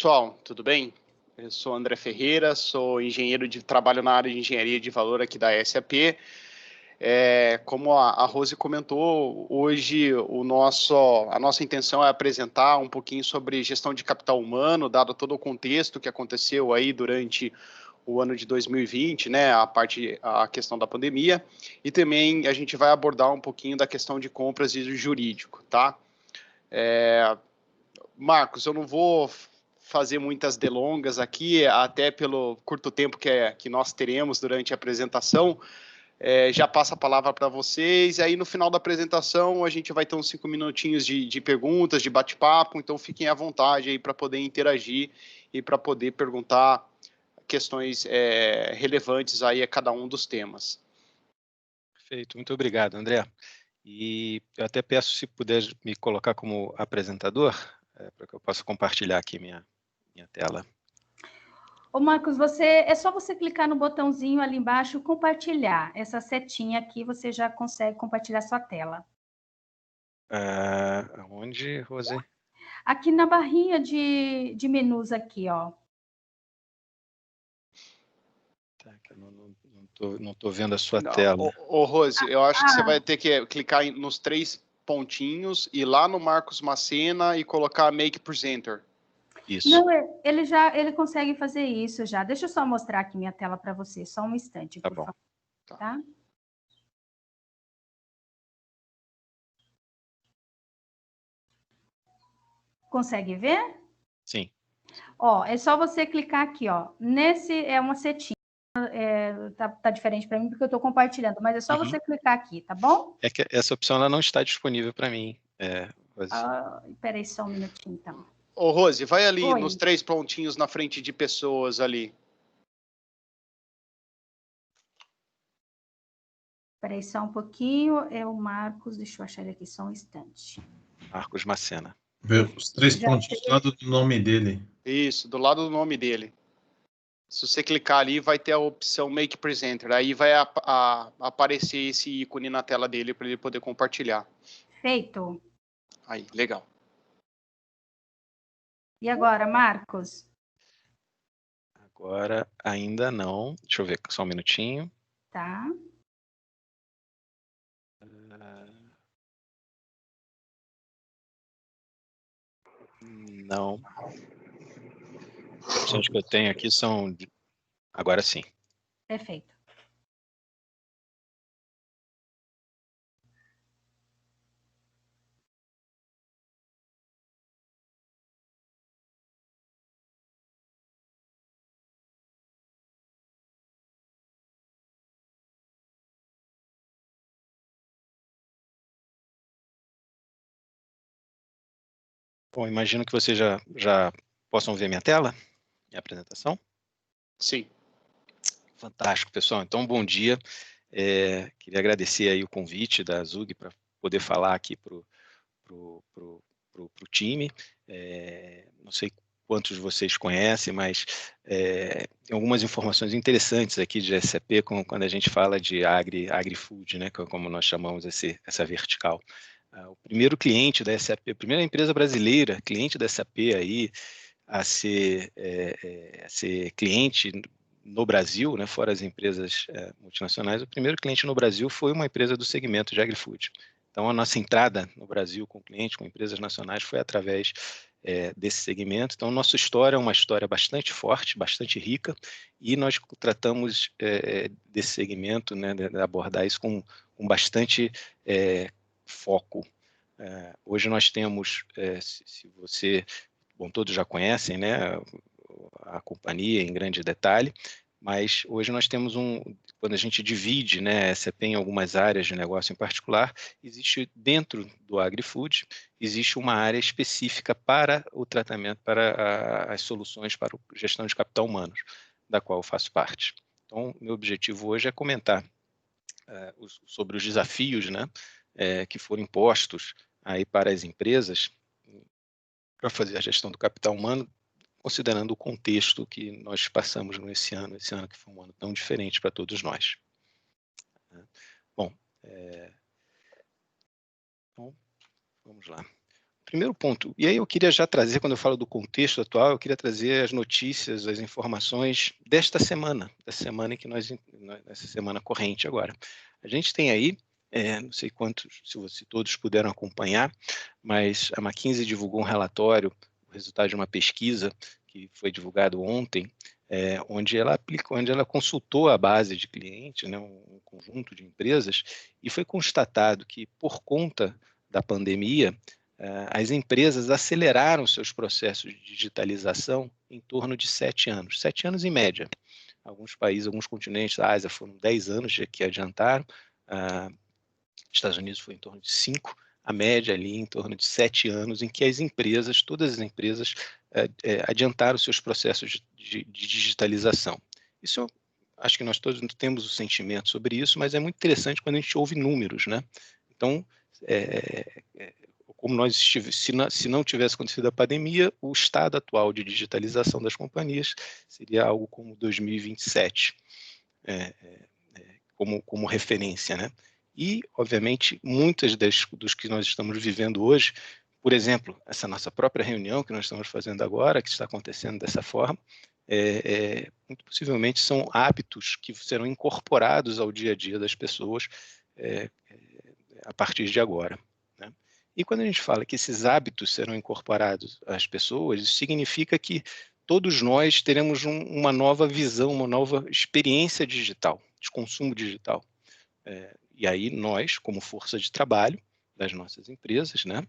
pessoal, tudo bem? Eu sou André Ferreira, sou trabalho na área de engenharia de valor aqui da SAP. Como a Rose comentou, hoje a nossa intenção é apresentar um pouquinho sobre gestão de capital humano, dado todo o contexto que aconteceu aí durante o ano de 2020, né, a questão da pandemia, e também a gente vai abordar um pouquinho da questão de compras e do jurídico, tá? Marcos, eu não vou fazer muitas delongas aqui, até pelo curto tempo que nós teremos durante a apresentação. Já passo a palavra para vocês, e aí no final da apresentação a gente vai ter uns 5 minutinhos de perguntas, de bate-papo, então fiquem à vontade aí para poder interagir e para poder perguntar questões relevantes aí a cada um dos temas. Perfeito, muito obrigado, André. E eu até peço se puder me colocar como apresentador, para que eu possa compartilhar aqui minha tela. Ô Marcos, é só você clicar no botãozinho ali embaixo, compartilhar. Essa setinha aqui, você já consegue compartilhar sua tela. Onde, Rose? Aqui na barrinha de menus aqui, ó. Tá, que eu não tô vendo a sua tela. Rose, eu acho que você vai ter que clicar nos 3 pontinhos, ir lá no Marcos Macena e colocar Make Presenter. Isso. Não, ele consegue fazer isso já. Deixa eu só mostrar aqui minha tela para você, só um instante, por favor. Tá? Consegue ver? Sim. Ó, é só você clicar aqui, ó. Nesse é uma setinha. Tá diferente para mim porque eu estou compartilhando, mas é só você clicar aqui, tá bom? É que essa opção ela não está disponível para mim, Rose. Espera aí só um minutinho, então. Ô, Rose, vai ali nos 3 pontinhos na frente de pessoas ali. Espera aí só um pouquinho. É o Marcos, deixa eu achar ele aqui só um instante. Marcos Macena. Os 3 pontinhos do lado do nome dele. Isso, do lado do nome dele. Se você clicar ali, vai ter a opção Make Presenter. Aí vai aparecer esse ícone na tela dele para ele poder compartilhar. Feito. Aí, legal. E agora, Marcos? Agora ainda não. Deixa eu ver, só um minutinho. Tá. Não. As opções que eu tenho aqui são... Agora sim. Perfeito. Bom, imagino que vocês já possam ver minha tela, minha apresentação. Sim. Fantástico, pessoal. Então, bom dia. Queria agradecer aí o convite da Zug para poder falar aqui para o time. Não sei quantos de vocês conhecem, mas tem algumas informações interessantes aqui de SAP quando a gente fala de agri-food, né, como nós chamamos essa vertical. O primeiro cliente da SAP, a primeira empresa brasileira, cliente da SAP aí, a ser cliente no Brasil, né, fora as empresas multinacionais, o primeiro cliente no Brasil foi uma empresa do segmento de agri-food. Então, a nossa entrada no Brasil com clientes, com empresas nacionais, foi através desse segmento. Então, nossa história é uma história bastante forte, bastante rica, e nós tratamos desse segmento, né, de abordar isso com bastante foco. Hoje nós temos, se você... Bom, todos já conhecem, né, a companhia em grande detalhe, mas hoje nós temos quando a gente divide, né, SAP em algumas áreas de negócio em particular, existe dentro do agri-food, existe uma área específica para o tratamento, para as soluções para a gestão de capital humano, da qual eu faço parte. Então, meu objetivo hoje é comentar sobre os desafios, né, que foram impostos aí para as empresas para fazer a gestão do capital humano, considerando o contexto que nós passamos esse ano que foi um ano tão diferente para todos nós. Bom, então, vamos lá. primeiro ponto, e aí eu queria já trazer, quando eu falo do contexto atual, eu queria trazer as notícias, as informações desta semana, da semana nessa semana corrente agora. A gente tem aí, não sei quantos, se todos puderam acompanhar, mas a McKinsey divulgou um relatório, o resultado de uma pesquisa que foi divulgado ontem, onde ela consultou a base de clientes, né, um conjunto de empresas, e foi constatado que, por conta da pandemia, as empresas aceleraram seus processos de digitalização em torno de 7 anos, 7 anos em média. Alguns países, alguns continentes da Ásia foram 10 anos que adiantaram, Estados Unidos foi em torno de 5, a média ali em torno de 7 anos, em que as empresas, todas as empresas, adiantaram seus processos de digitalização. Isso, acho que nós todos temos o sentimento sobre isso, mas é muito interessante quando a gente ouve números, né? Então, como se não tivesse acontecido a pandemia, o estado atual de digitalização das companhias seria algo como 2027, como referência, né? E, obviamente, muitas dos que nós estamos vivendo hoje, por exemplo, essa nossa própria reunião que nós estamos fazendo agora, que está acontecendo dessa forma, muito possivelmente são hábitos que serão incorporados ao dia a dia das pessoas a partir de agora, né? E quando a gente fala que esses hábitos serão incorporados às pessoas, isso significa que todos nós teremos uma nova visão, uma nova experiência digital, de consumo digital. E aí nós, como força de trabalho das nossas empresas, né,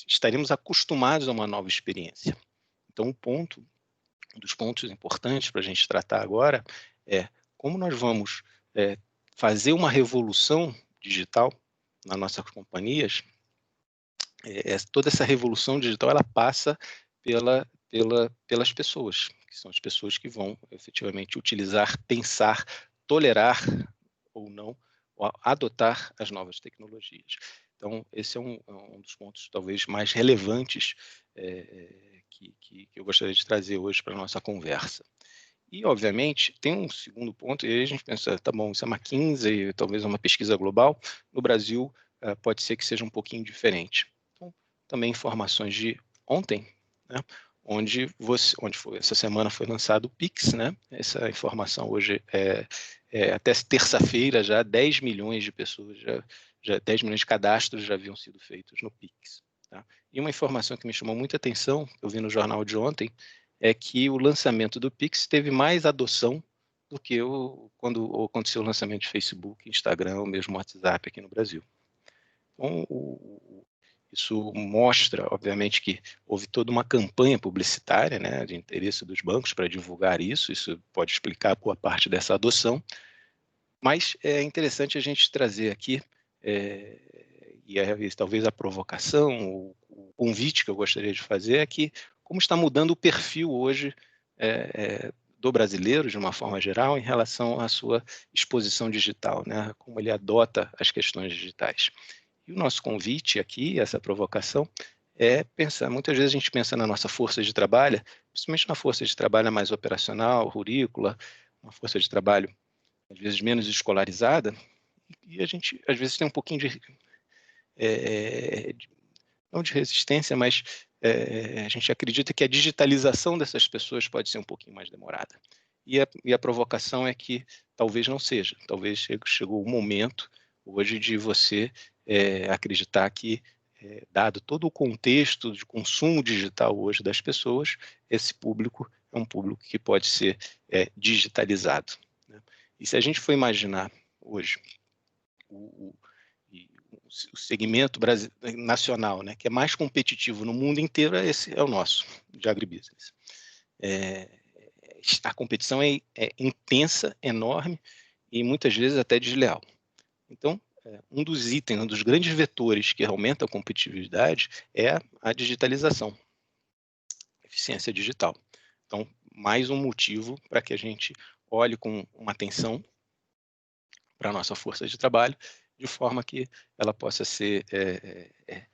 estaremos acostumados a uma nova experiência. Então, um dos pontos importantes para a gente tratar agora é como nós vamos fazer uma revolução digital nas nossas companhias. Toda essa revolução digital ela passa pelas pessoas, que são as pessoas que vão efetivamente utilizar, pensar, tolerar ou não, ou adotar as novas tecnologias. Então, esse é um dos pontos talvez mais relevantes que eu gostaria de trazer hoje para a nossa conversa. E, obviamente, tem um segundo ponto, e aí a gente pensa, tá bom, isso é uma McKinsey, talvez uma pesquisa global, no Brasil pode ser que seja um pouquinho diferente. Então, também informações de ontem, né, onde essa semana foi lançado o Pix, né? Essa informação hoje até terça-feira já 10 milhões de pessoas, já 10 milhões de cadastros já haviam sido feitos no Pix. Tá? E uma informação que me chamou muita atenção, eu vi no jornal de ontem, é que o lançamento do Pix teve mais adoção do que quando aconteceu o lançamento de Facebook, Instagram, ou mesmo WhatsApp aqui no Brasil. Então, isso mostra, obviamente, que houve toda uma campanha publicitária, né, de interesse dos bancos para divulgar isso pode explicar boa parte dessa adoção, mas é interessante a gente trazer aqui, talvez a provocação, o convite que eu gostaria de fazer é que como está mudando o perfil hoje do brasileiro, de uma forma geral, em relação à sua exposição digital, né? Como ele adota as questões digitais. E o nosso convite aqui, essa provocação, é pensar, muitas vezes a gente pensa na nossa força de trabalho, principalmente na força de trabalho mais operacional, rurícola, uma força de trabalho, às vezes, menos escolarizada, e a gente, às vezes, tem um pouquinho não de resistência, mas a gente acredita que a digitalização dessas pessoas pode ser um pouquinho mais demorada. E a provocação é que talvez não seja. Talvez chegou o momento hoje de você acreditar que, dado todo o contexto de consumo digital hoje das pessoas, esse público é um público que pode ser digitalizado, né? E se a gente for imaginar hoje o segmento nacional, né, que é mais competitivo no mundo inteiro, esse é o nosso, de agribusiness. A competição é intensa, enorme e muitas vezes até desleal. Então, um dos itens, um dos grandes vetores que aumenta a competitividade é a digitalização, a eficiência digital. Então, mais um motivo para que a gente olhe com uma atenção para a nossa força de trabalho, de forma que ela possa ser que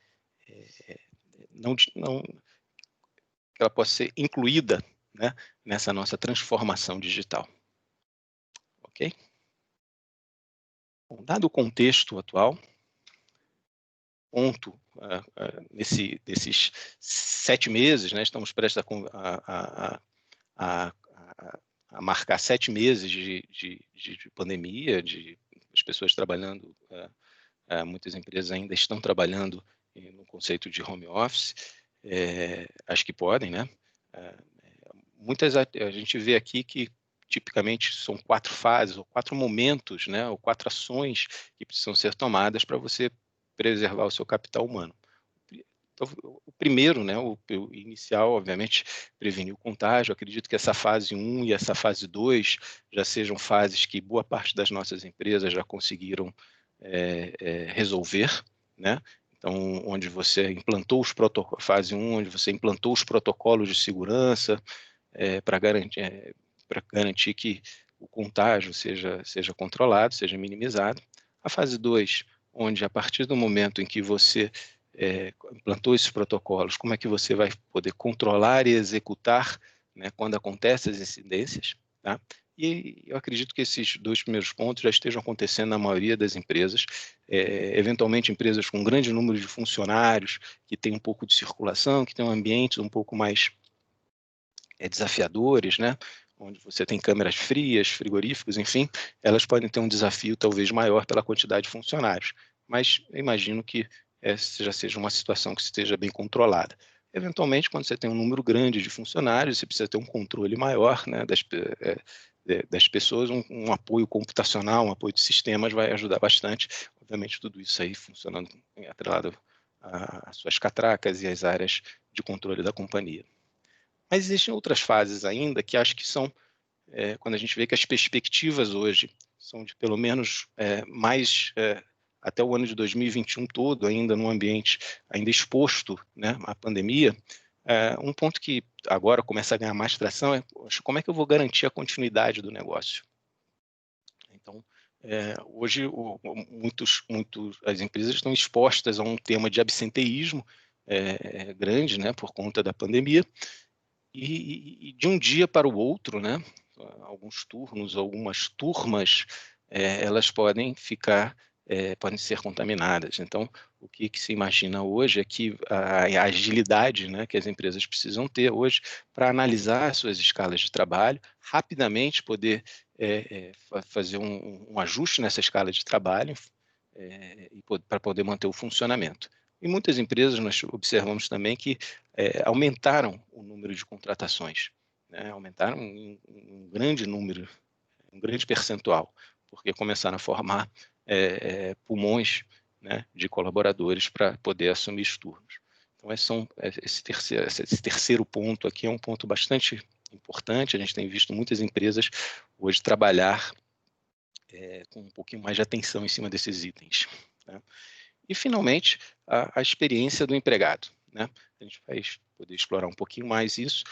ela possa ser incluída, né, nessa nossa transformação digital. Ok? Bom, dado o contexto atual, ponto, desses 7 meses, né, estamos prestes a marcar 7 meses de pandemia, as pessoas trabalhando, muitas empresas ainda estão trabalhando no conceito de home office, acho que podem, né? A gente vê aqui que tipicamente são 4 fases, ou 4 momentos, né, ou 4 ações que precisam ser tomadas para você preservar o seu capital humano. Então, o primeiro, né, o inicial, obviamente, prevenir o contágio. Acredito que essa fase 1 e essa fase 2 já sejam fases que boa parte das nossas empresas já conseguiram resolver, né? Então, onde você implantou os protocolos, fase 1, onde você implantou os protocolos de segurança para garantir que o contágio seja controlado, seja minimizado. A fase 2, onde a partir do momento em que você implantou esses protocolos, como é que você vai poder controlar e executar, né, quando acontecem as incidências, tá? E eu acredito que esses 2 primeiros pontos já estejam acontecendo na maioria das empresas, eventualmente empresas com um grande número de funcionários, que tem um pouco de circulação, que tem um ambiente um pouco mais desafiadores, né, onde você tem câmeras frias, frigoríficos, enfim, elas podem ter um desafio talvez maior pela quantidade de funcionários, mas eu imagino que já seja uma situação que esteja bem controlada. Eventualmente, quando você tem um número grande de funcionários, você precisa ter um controle maior, né, das pessoas, um apoio computacional, um apoio de sistemas vai ajudar bastante. Obviamente, tudo isso aí funcionando atrelado às suas catracas e às áreas de controle da companhia. Mas existem outras fases ainda que acho que são, quando a gente vê que as perspectivas hoje são de pelo menos até o ano de 2021 todo, ainda num ambiente ainda exposto, né, à pandemia, um ponto que agora começa a ganhar mais tração é como é que eu vou garantir a continuidade do negócio. Então, hoje as empresas estão expostas a um tema de absenteísmo grande, né, por conta da pandemia, e de um dia para o outro, né, alguns turnos, algumas turmas, elas podem ser contaminadas. Então, o que se imagina hoje é que a agilidade, né, que as empresas precisam ter hoje para analisar suas escalas de trabalho, rapidamente poder fazer um ajuste nessa escala de trabalho para poder manter o funcionamento. Em muitas empresas nós observamos também que aumentaram o número de contratações, né? Aumentaram um grande número, um grande percentual, porque começaram a formar pulmões, né, de colaboradores para poder assumir os turnos. Então, esse terceiro ponto aqui é um ponto bastante importante. A gente tem visto muitas empresas hoje trabalhar com um pouquinho mais de atenção em cima desses itens, né? E, finalmente, a experiência do empregado, né? A gente vai poder explorar um pouquinho mais isso,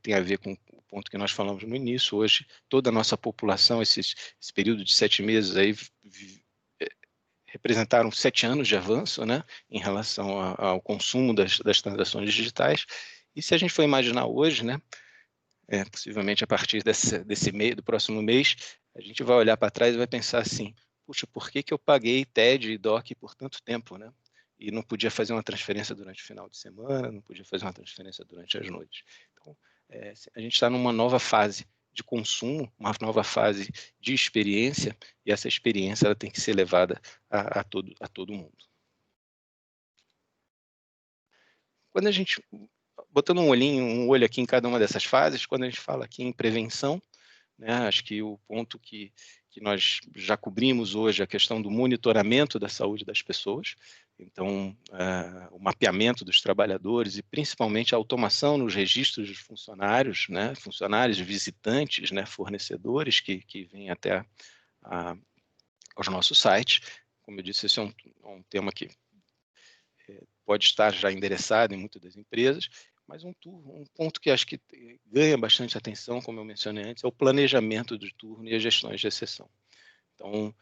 tem a ver com o ponto que nós falamos no início. Hoje, toda a nossa população, esse período de 7 meses, aí, representaram 7 anos de avanço, né, em relação ao consumo das transações digitais. E se a gente for imaginar hoje, né, possivelmente a partir desse mês, do próximo mês, a gente vai olhar para trás e vai pensar assim: puxa, por que eu paguei TED e DOC por tanto tempo, né? E não podia fazer uma transferência durante o final de semana, não podia fazer uma transferência durante as noites. Então, a gente está numa nova fase de consumo, uma nova fase de experiência, e essa experiência ela tem que ser levada a todo mundo. Quando a gente, botando um olho aqui em cada uma dessas fases, quando a gente fala aqui em prevenção, né, acho que o ponto que nós já cobrimos hoje é a questão do monitoramento da saúde das pessoas. Então, o mapeamento dos trabalhadores e principalmente a automação nos registros dos funcionários, né, funcionários, visitantes, né, fornecedores que vêm até aos nossos sites. Como eu disse, esse é um tema que pode estar já endereçado em muitas das empresas, mas um ponto que acho que ganha bastante atenção, como eu mencionei antes, é o planejamento do turno e as gestões de exceção. Então,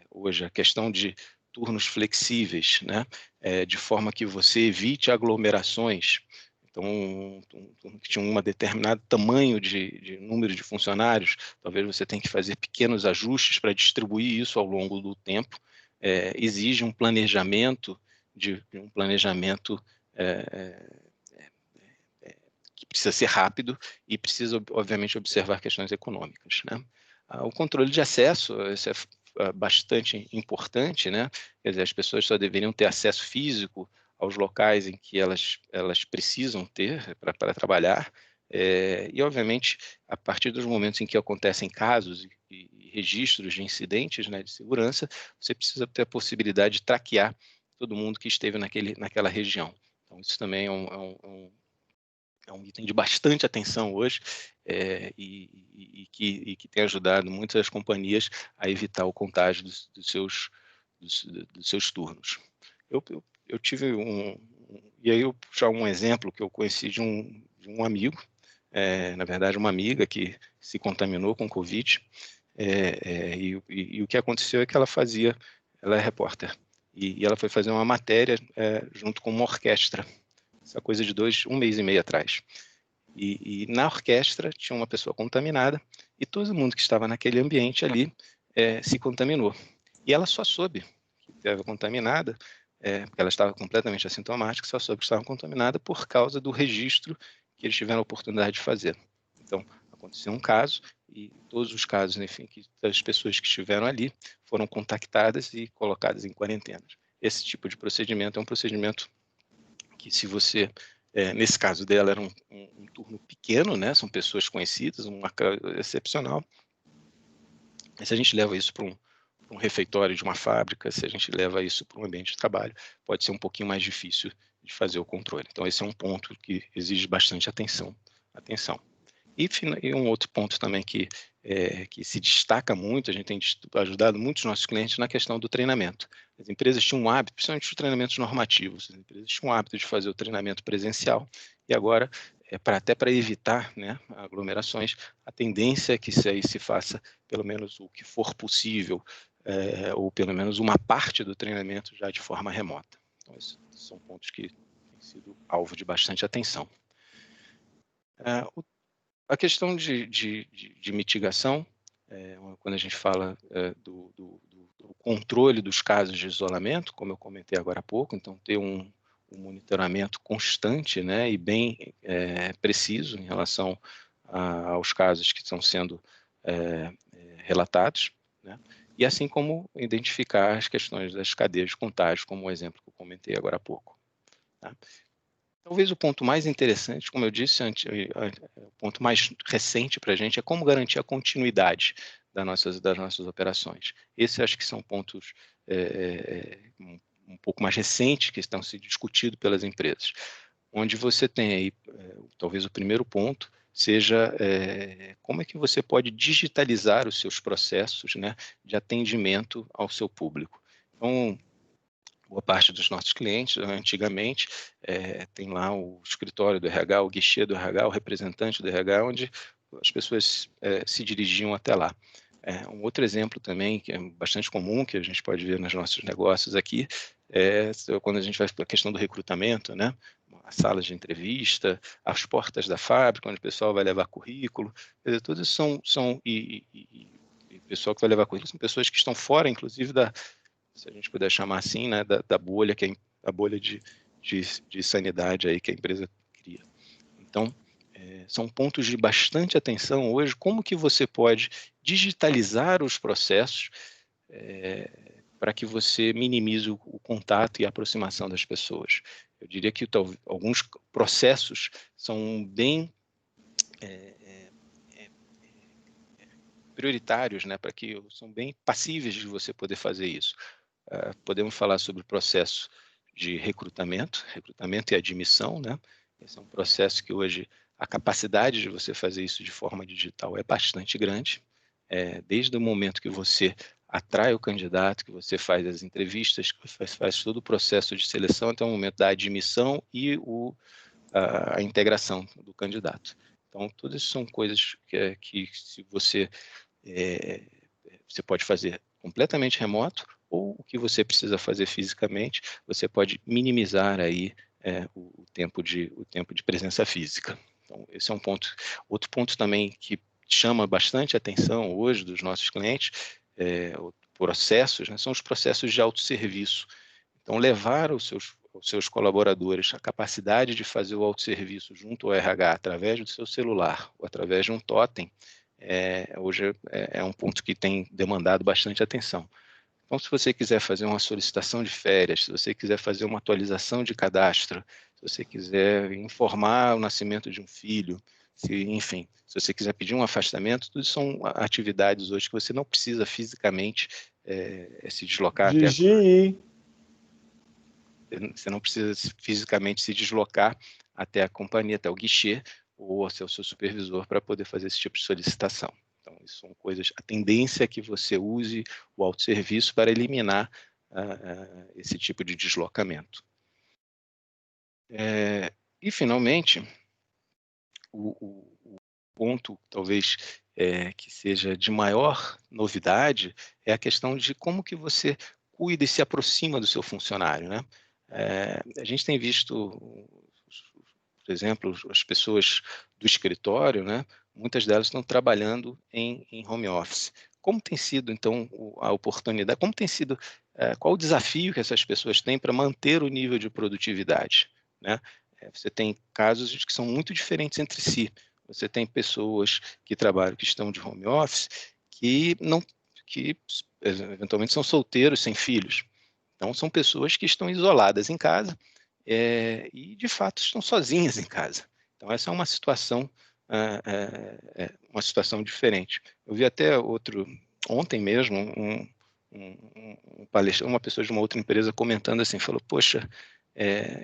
hoje, a questão de turnos flexíveis, né, de forma que você evite aglomerações. Então, um turno que tinha um determinado tamanho de número de funcionários, talvez você tenha que fazer pequenos ajustes para distribuir isso ao longo do tempo. Exige um planejamento de um planejamento que precisa ser rápido e precisa, obviamente, observar questões econômicas, né? O controle de acesso, isso é bastante importante, né? Quer dizer, as pessoas só deveriam ter acesso físico aos locais em que elas precisam ter para trabalhar, e, obviamente, a partir dos momentos em que acontecem casos e registros de incidentes, né, de segurança, você precisa ter a possibilidade de traquear todo mundo que esteve naquela região. Então, isso também é um item de bastante atenção hoje, e que tem ajudado muitas companhias a evitar o contágio dos seus turnos. Eu tive e aí eu puxar um exemplo que eu conheci de um amigo, na verdade uma amiga que se contaminou com Covid, e o que aconteceu é que ela é repórter, e ela foi fazer uma matéria junto com uma orquestra, essa coisa de um mês e meio atrás. E na orquestra tinha uma pessoa contaminada e todo mundo que estava naquele ambiente ali se contaminou. E ela só soube que estava contaminada, porque ela estava completamente assintomática, só soube que estava contaminada por causa do registro que eles tiveram a oportunidade de fazer. Então, aconteceu um caso e todos os casos, enfim, das pessoas que estiveram ali foram contactadas e colocadas em quarentena. Esse tipo de procedimento é um procedimento que, se você, nesse caso dela, era um turno pequeno, né? São pessoas conhecidas, uma excepcional. Mas se a gente leva isso para um refeitório de uma fábrica, se a gente leva isso para um ambiente de trabalho, pode ser um pouquinho mais difícil de fazer o controle. Então, esse é um ponto que exige bastante atenção. E um outro ponto também que se destaca muito, a gente tem ajudado muitos nossos clientes na questão do treinamento. As empresas tinham um hábito, principalmente os treinamentos normativos, as empresas tinham um hábito de fazer o treinamento presencial, e agora, até para evitar, né, aglomerações, a tendência é que isso aí se faça pelo menos o que for possível, ou pelo menos uma parte do treinamento já de forma remota. Então, esses são pontos que têm sido alvo de bastante atenção. A questão de mitigação, quando a gente fala do controle dos casos de isolamento, como eu comentei agora há pouco, então ter um monitoramento constante, né, e bem preciso em relação aos casos que estão sendo relatados, né, e assim como identificar as questões das cadeias de contágio, como o exemplo que eu comentei agora há pouco. Tá? Talvez o ponto mais interessante, como eu disse antes, o ponto mais recente para a gente é como garantir a continuidade das nossas operações. Esses acho que são pontos um pouco mais recentes que estão sendo discutidos pelas empresas, onde você tem aí, talvez o primeiro ponto seja como é que você pode digitalizar os seus processos, né, de atendimento ao seu público. Então, boa parte dos nossos clientes, antigamente, tem lá o escritório do RH, o guichê do RH, o representante do RH, onde as pessoas se dirigiam até lá. Um outro exemplo também, que é bastante comum, que a gente pode ver nos nossos negócios aqui, quando a gente vai para a questão do recrutamento, né? As salas de entrevista, as portas da fábrica, onde o pessoal vai levar currículo, todos são o pessoal que vai levar currículo são pessoas que estão fora, inclusive, se a gente puder chamar assim, né, da bolha, que é a bolha de sanidade aí que a empresa cria. Então, são pontos de bastante atenção hoje, como que você pode digitalizar os processos para que você minimize o contato e a aproximação das pessoas. Eu diria que alguns processos são bem prioritários, né, são bem passíveis de você poder fazer isso. Podemos falar sobre o processo de recrutamento e admissão, né? Esse é um processo que hoje a capacidade de você fazer isso de forma digital é bastante grande. Desde o momento que você atrai o candidato, que você faz as entrevistas, que faz todo o processo de seleção até o momento da admissão e a integração do candidato. Então, todas são coisas que se você pode fazer completamente remoto, ou o que você precisa fazer fisicamente, você pode minimizar aí o tempo de presença física. Então, esse é um ponto. Outro ponto também que chama bastante atenção hoje dos nossos clientes, processos, né, são os processos de autosserviço. Então, levar aos seus colaboradores a capacidade de fazer o autosserviço junto ao RH através do seu celular ou através de um totem, hoje é um ponto que tem demandado bastante atenção. Então, se você quiser fazer uma solicitação de férias, se você quiser fazer uma atualização de cadastro, se você quiser informar o nascimento de um filho, enfim, se você quiser pedir um afastamento, tudo são atividades hoje que você não precisa fisicamente se deslocar Gigi. Você não precisa fisicamente se deslocar até a companhia, até o guichê, ou até o seu supervisor para poder fazer esse tipo de solicitação. Então, isso são coisas, a tendência é que você use o autosserviço para eliminar esse tipo de deslocamento. E, finalmente, o ponto, talvez, que seja de maior novidade é a questão de como que você cuida e se aproxima do seu funcionário, né? A gente tem visto, por exemplo, as pessoas do escritório, né? Muitas delas estão trabalhando em home office. Como tem sido, então, a oportunidade, como tem sido, qual o desafio que essas pessoas têm para manter o nível de produtividade, né? Você tem casos que são muito diferentes entre si. Você tem pessoas que trabalham, que estão de home office, que eventualmente são solteiros, sem filhos. Então, são pessoas que estão isoladas em casa e, de fato, estão sozinhas em casa. Então, essa é uma situação diferente. Eu vi até ontem mesmo, uma pessoa de uma outra empresa comentando assim, falou, poxa,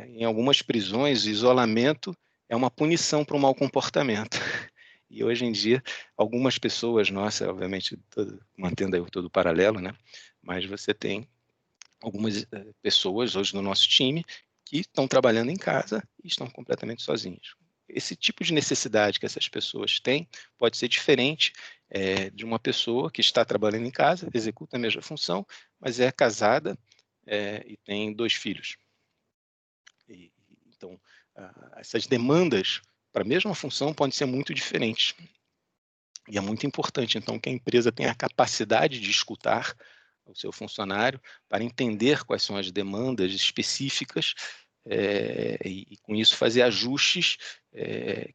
em algumas prisões, o isolamento é uma punição para o mau comportamento. E hoje em dia, algumas pessoas, nossa, obviamente, mantendo aí todo o paralelo, né? Mas você tem algumas pessoas hoje no nosso time que estão trabalhando em casa e estão completamente sozinhas. Esse tipo de necessidade que essas pessoas têm pode ser diferente de uma pessoa que está trabalhando em casa, executa a mesma função, mas é casada e tem 2 filhos. Então, essas demandas para a mesma função podem ser muito diferentes. E é muito importante, então, que a empresa tenha a capacidade de escutar o seu funcionário para entender quais são as demandas específicas e com isso, fazer ajustes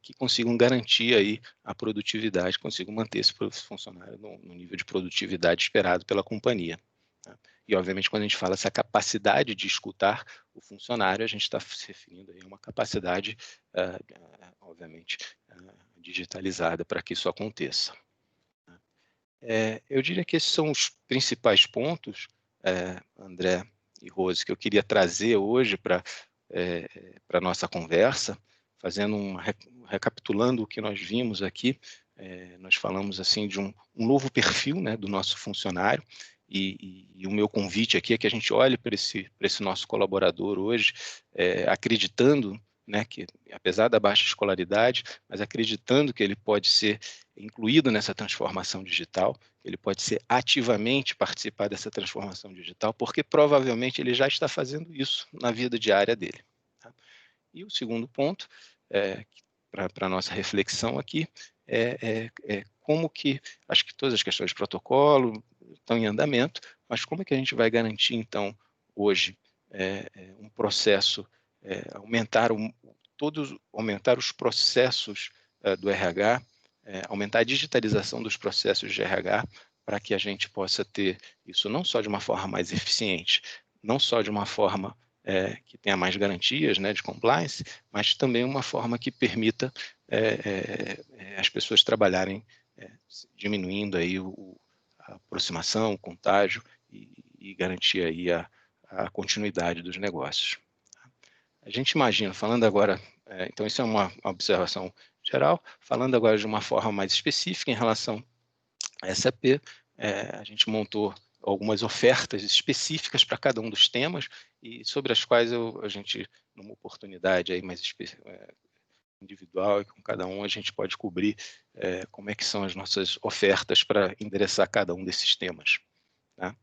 que consigam garantir aí a produtividade, consigam manter esse funcionário no nível de produtividade esperado pela companhia. Tá? E, obviamente, quando a gente fala essa capacidade de escutar o funcionário, a gente está se referindo a uma capacidade, obviamente, digitalizada para que isso aconteça. Eu diria que esses são os principais pontos, André e Rose, que eu queria trazer hoje para a nossa conversa, recapitulando o que nós vimos aqui. Nós falamos assim de um novo perfil, né, do nosso funcionário, e o meu convite aqui é que a gente olhe para esse nosso colaborador hoje, acreditando, né, que apesar da baixa escolaridade, mas acreditando que ele pode ser incluído nessa transformação digital, ele pode ser ativamente participar dessa transformação digital, porque provavelmente ele já está fazendo isso na vida diária dele. Tá? E o segundo ponto, para a nossa reflexão aqui, como que, acho que todas as questões de protocolo estão em andamento, mas como é que a gente vai garantir, então, hoje, um processo, aumentar os processos do RH, aumentar a digitalização dos processos de RH, para que a gente possa ter isso não só de uma forma mais eficiente, não só de uma forma que tenha mais garantias, né, de compliance, mas também uma forma que permita as pessoas trabalharem diminuindo aí a aproximação, o contágio e garantir aí a continuidade dos negócios. A gente imagina, falando agora, então isso é uma observação geral, falando agora de uma forma mais específica em relação a SAP, a gente montou algumas ofertas específicas para cada um dos temas e sobre as quais a gente, numa oportunidade aí mais individual e com cada um, a gente pode cobrir como é que são as nossas ofertas para endereçar cada um desses temas. Tá?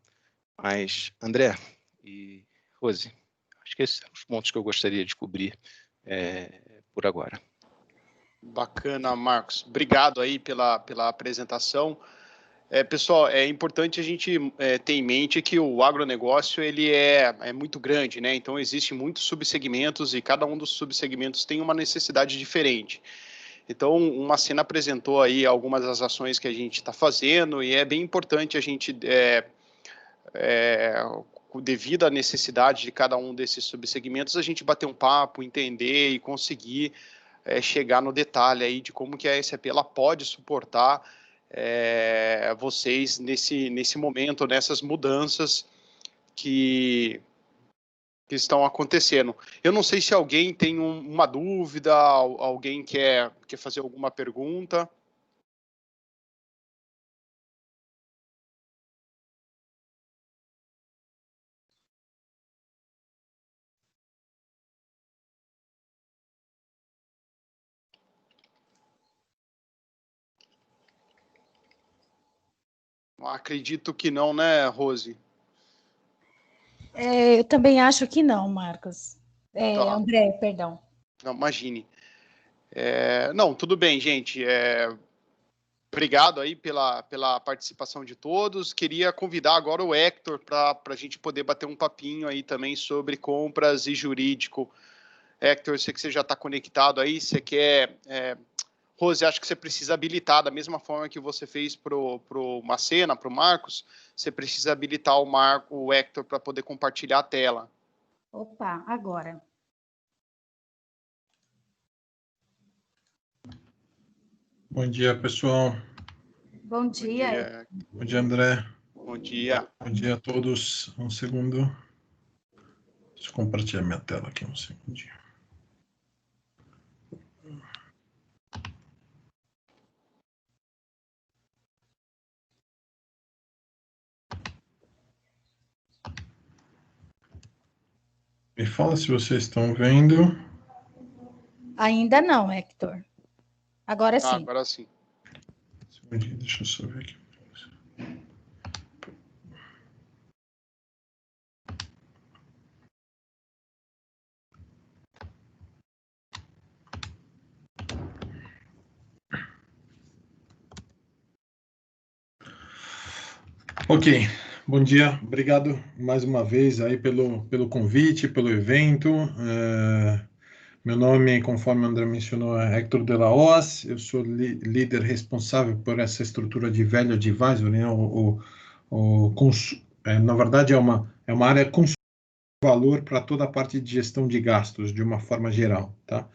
Mas, André e Rose, acho que esses são os pontos que eu gostaria de cobrir por agora. Bacana, Marcos. Obrigado aí pela apresentação. Pessoal, é importante a gente ter em mente que o agronegócio ele é muito grande, né? Então, existem muitos subsegmentos e cada um dos subsegmentos tem uma necessidade diferente. Então, o Macena apresentou aí algumas das ações que a gente está fazendo e é bem importante a gente, devido à necessidade de cada um desses subsegmentos, a gente bater um papo, entender e conseguir chegar no detalhe aí de como que a SAP ela pode suportar vocês nesse momento, nessas mudanças que estão acontecendo. Eu não sei se alguém tem uma dúvida, alguém quer fazer alguma pergunta. Acredito que não, né, Rose? Eu também acho que não, Marcos. Tá. André, perdão. Não, imagine. Não, tudo bem, gente. Obrigado aí pela participação de todos. Queria convidar agora o Hector para a gente poder bater um papinho aí também sobre compras e jurídico. Hector, eu sei que você já está conectado aí, você quer... Rose, acho que você precisa habilitar, da mesma forma que você fez para o Macena, para o Marcos, você precisa habilitar o Hector para poder compartilhar a tela. Opa, agora. Bom dia, pessoal. Bom dia. Bom dia, André. Bom dia. Bom dia a todos. Um segundo. Deixa eu compartilhar minha tela aqui um segundinho. Me fala se vocês estão vendo. Ainda não, Hector. Agora sim. Agora sim. Deixa eu só ver aqui. Ok, bom dia, obrigado mais uma vez aí pelo convite, pelo evento. Meu nome, conforme o André mencionou, é Hector de la Hoz, eu sou líder responsável por essa estrutura de Value Advisory, né? Na verdade é uma área com valor para toda a parte de gestão de gastos, de uma forma geral, tá?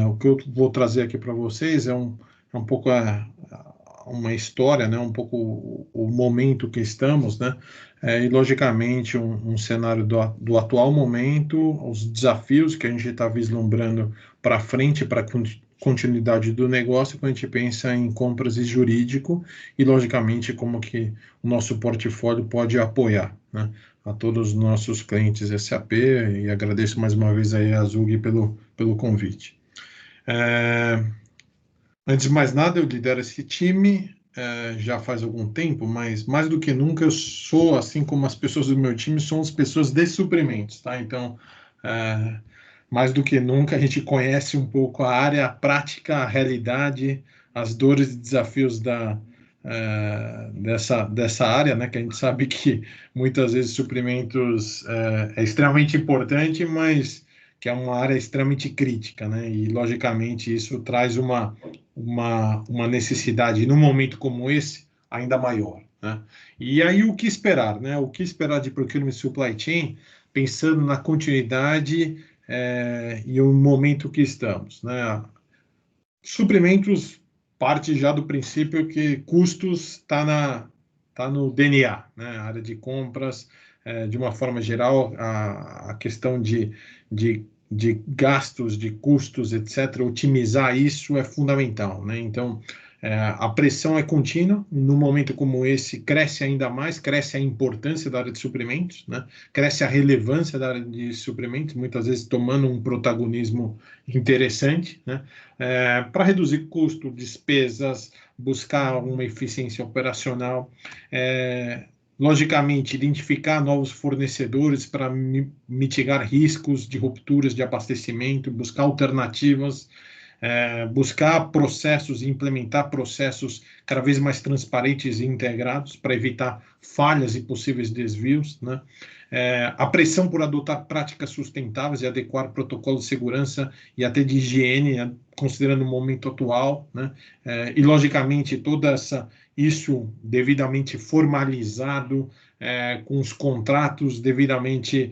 O que eu vou trazer aqui para vocês é um pouco uma história, né? Um pouco o momento que estamos, né? E logicamente um cenário do atual momento, os desafios que a gente está vislumbrando para frente, para continuidade do negócio, quando a gente pensa em compras e jurídico, e logicamente como que o nosso portfólio pode apoiar, né? A todos os nossos clientes SAP, e agradeço mais uma vez aí a Zug pelo convite. Antes de mais nada, eu lidero esse time já faz algum tempo, mas mais do que nunca eu sou, assim como as pessoas do meu time, somos pessoas de suprimentos, tá? Então, mais do que nunca, a gente conhece um pouco a área, a prática, a realidade, as dores e desafios dessa área, né? Que a gente sabe que muitas vezes suprimentos é extremamente importante, mas que é uma área extremamente crítica, né? E, logicamente, isso traz uma necessidade, num momento como esse, ainda maior, né? E aí, o que esperar, né? O que esperar de Procurement Supply Chain, pensando na continuidade e o momento que estamos, né? Suprimentos parte já do princípio que custos tá no DNA, né? A área de compras, de uma forma geral, a questão de gastos, de custos, etc., otimizar isso é fundamental, né? Então, a pressão é contínua, num momento como esse, cresce ainda mais, cresce a importância da área de suprimentos, né? Cresce a relevância da área de suprimentos, muitas vezes tomando um protagonismo interessante, né? Para reduzir custo, despesas, buscar uma eficiência operacional, logicamente, identificar novos fornecedores para mitigar riscos de rupturas de abastecimento, buscar alternativas, buscar processos e implementar processos cada vez mais transparentes e integrados para evitar falhas e possíveis desvios, né? A pressão por adotar práticas sustentáveis e adequar protocolos de segurança e até de higiene, considerando o momento atual, né? E, logicamente, isso devidamente formalizado, com os contratos devidamente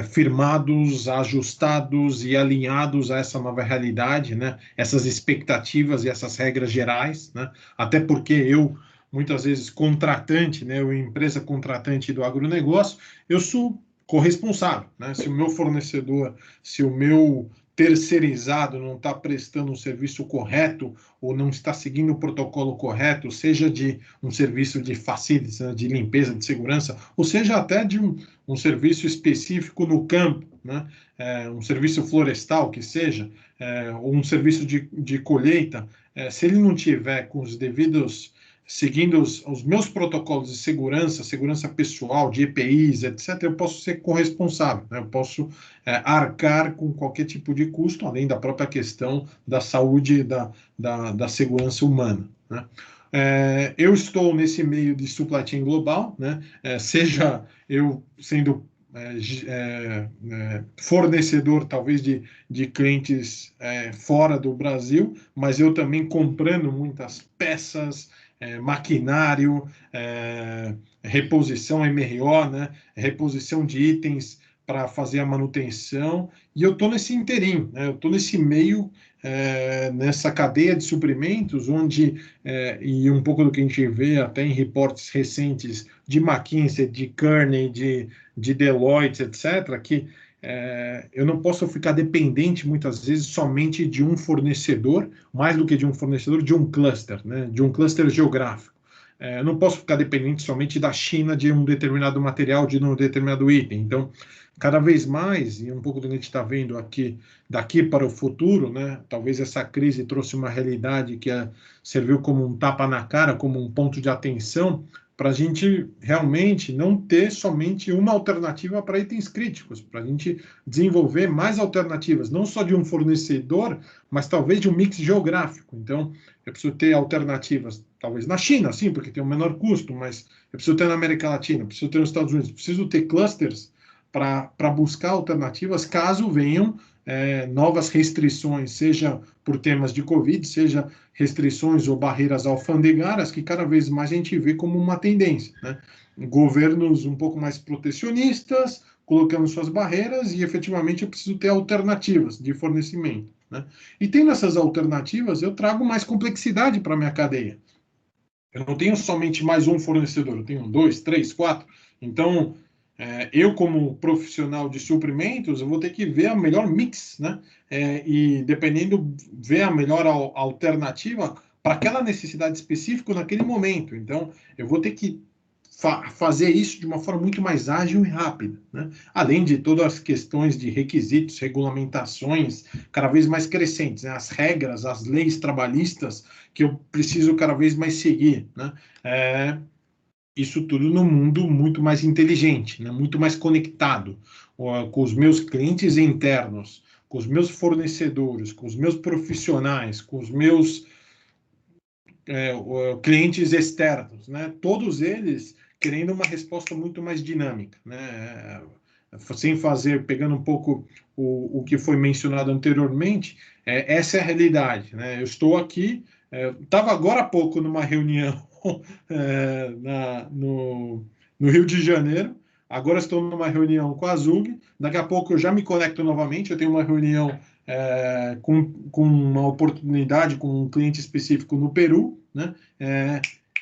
firmados, ajustados e alinhados a essa nova realidade, né? Essas expectativas e essas regras gerais, né? Até porque eu, muitas vezes, contratante, né? Eu, empresa contratante do agronegócio, eu sou corresponsável, né? Se o meu fornecedor, se o meu terceirizado não está prestando um serviço correto ou não está seguindo o protocolo correto, seja de um serviço de facilities, né, de limpeza, de segurança, ou seja até de um serviço específico no campo, né? Um serviço florestal que seja, ou um serviço de colheita, se ele não tiver com os devidos, seguindo os meus protocolos de segurança pessoal, de EPIs, etc., eu posso ser corresponsável, né? Eu posso arcar com qualquer tipo de custo, além da própria questão da saúde, da segurança humana, né? Eu estou nesse meio de supply chain global, né? Seja eu sendo fornecedor, talvez, de clientes fora do Brasil, mas eu também comprando muitas peças, maquinário, reposição MRO, né? Reposição de itens para fazer a manutenção, e eu estou nesse inteirinho, né? Eu estou nesse meio, nessa cadeia de suprimentos, onde, e um pouco do que a gente vê até em reportes recentes de McKinsey, de Kearney, de Deloitte, etc., que eu não posso ficar dependente, muitas vezes, somente de um fornecedor, mais do que de um fornecedor, de um cluster, né? De um cluster geográfico. Eu não posso ficar dependente somente da China de um determinado material, de um determinado item. Então, cada vez mais, e um pouco do que a gente está vendo aqui, daqui para o futuro, né? Talvez essa crise trouxe uma realidade que serviu como um tapa na cara, como um ponto de atenção, para a gente realmente não ter somente uma alternativa para itens críticos, para a gente desenvolver mais alternativas, não só de um fornecedor, mas talvez de um mix geográfico. Então, eu preciso ter alternativas, talvez na China, sim, porque tem um menor custo, mas eu preciso ter na América Latina, preciso ter nos Estados Unidos, preciso ter clusters para buscar alternativas caso venham novas restrições, seja por temas de Covid, seja restrições ou barreiras alfandegárias, que cada vez mais a gente vê como uma tendência, né? Governos um pouco mais protecionistas, colocando suas barreiras, e efetivamente eu preciso ter alternativas de fornecimento, né? E tendo essas alternativas, eu trago mais complexidade para a minha cadeia. Eu não tenho somente mais um fornecedor, eu tenho 2, 3, 4. Então, eu, como profissional de suprimentos, eu vou ter que ver a melhor mix, né? E, dependendo, ver a melhor alternativa para aquela necessidade específica naquele momento. Então, eu vou ter que fazer isso de uma forma muito mais ágil e rápida, né? Além de todas as questões de requisitos, regulamentações cada vez mais crescentes, né? As regras, as leis trabalhistas que eu preciso cada vez mais seguir, né? Isso tudo no mundo muito mais inteligente, né? Muito mais conectado com os meus clientes internos, com os meus fornecedores, com os meus profissionais, com os meus clientes externos, né? Todos eles querendo uma resposta muito mais dinâmica, né? Sem fazer, pegando um pouco o que foi mencionado anteriormente, essa é a realidade, né? Eu estou aqui, estava agora há pouco numa reunião no Rio de Janeiro, agora estou numa reunião com a Zug, daqui a pouco eu já me conecto novamente, eu tenho uma reunião com uma oportunidade com um cliente específico no Peru, né?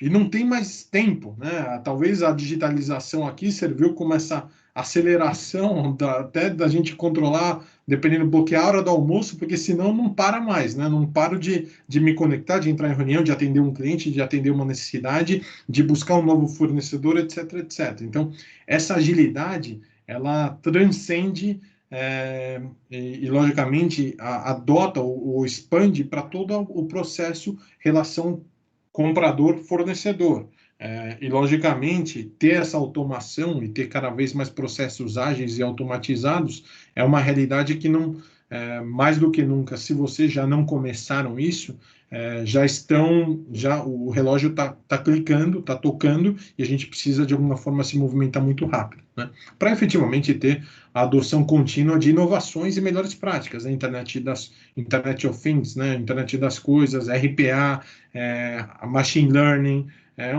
E não tem mais tempo, né? Talvez a digitalização aqui serviu como essa aceleração até da gente controlar, dependendo, bloquear a hora do almoço, porque senão não para mais, né? Não paro de me conectar, de entrar em reunião, de atender um cliente, de atender uma necessidade, de buscar um novo fornecedor, etc, etc. Então, essa agilidade, ela transcende e, logicamente, adota ou expande para todo o processo relação comprador-fornecedor. E, logicamente, ter essa automação e ter cada vez mais processos ágeis e automatizados é uma realidade que mais do que nunca, se vocês já não começaram isso, o relógio está clicando, está tocando, e a gente precisa de alguma forma se movimentar muito rápido, né? Para efetivamente ter a adoção contínua de inovações e melhores práticas, né? Internet of Things, né? Internet das coisas, RPA, a Machine Learning,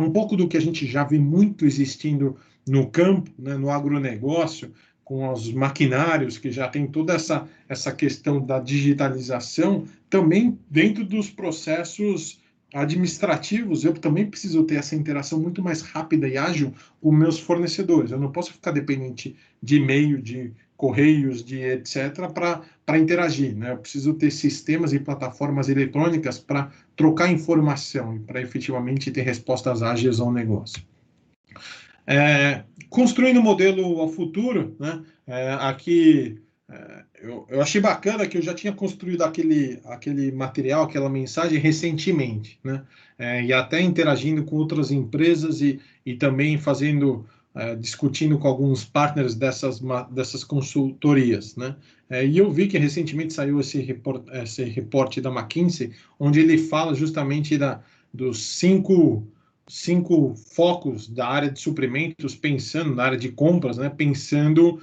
um pouco do que a gente já vê muito existindo no campo, né? No agronegócio, com os maquinários que já tem toda essa questão da digitalização, também dentro dos processos administrativos, eu também preciso ter essa interação muito mais rápida e ágil com meus fornecedores. Eu não posso ficar dependente de e-mail, de correios, de etc., para interagir, né? Eu preciso ter sistemas e plataformas eletrônicas para trocar informação e para efetivamente ter respostas ágeis ao negócio. Construindo o modelo ao futuro, né? Aqui eu achei bacana que eu já tinha construído aquele material, aquela mensagem recentemente, né? E até interagindo com outras empresas e também discutindo com alguns partners dessas consultorias, né? E eu vi que recentemente saiu esse reporte da McKinsey, onde ele fala justamente dos cinco focos da área de suprimentos, pensando na área de compras, né, pensando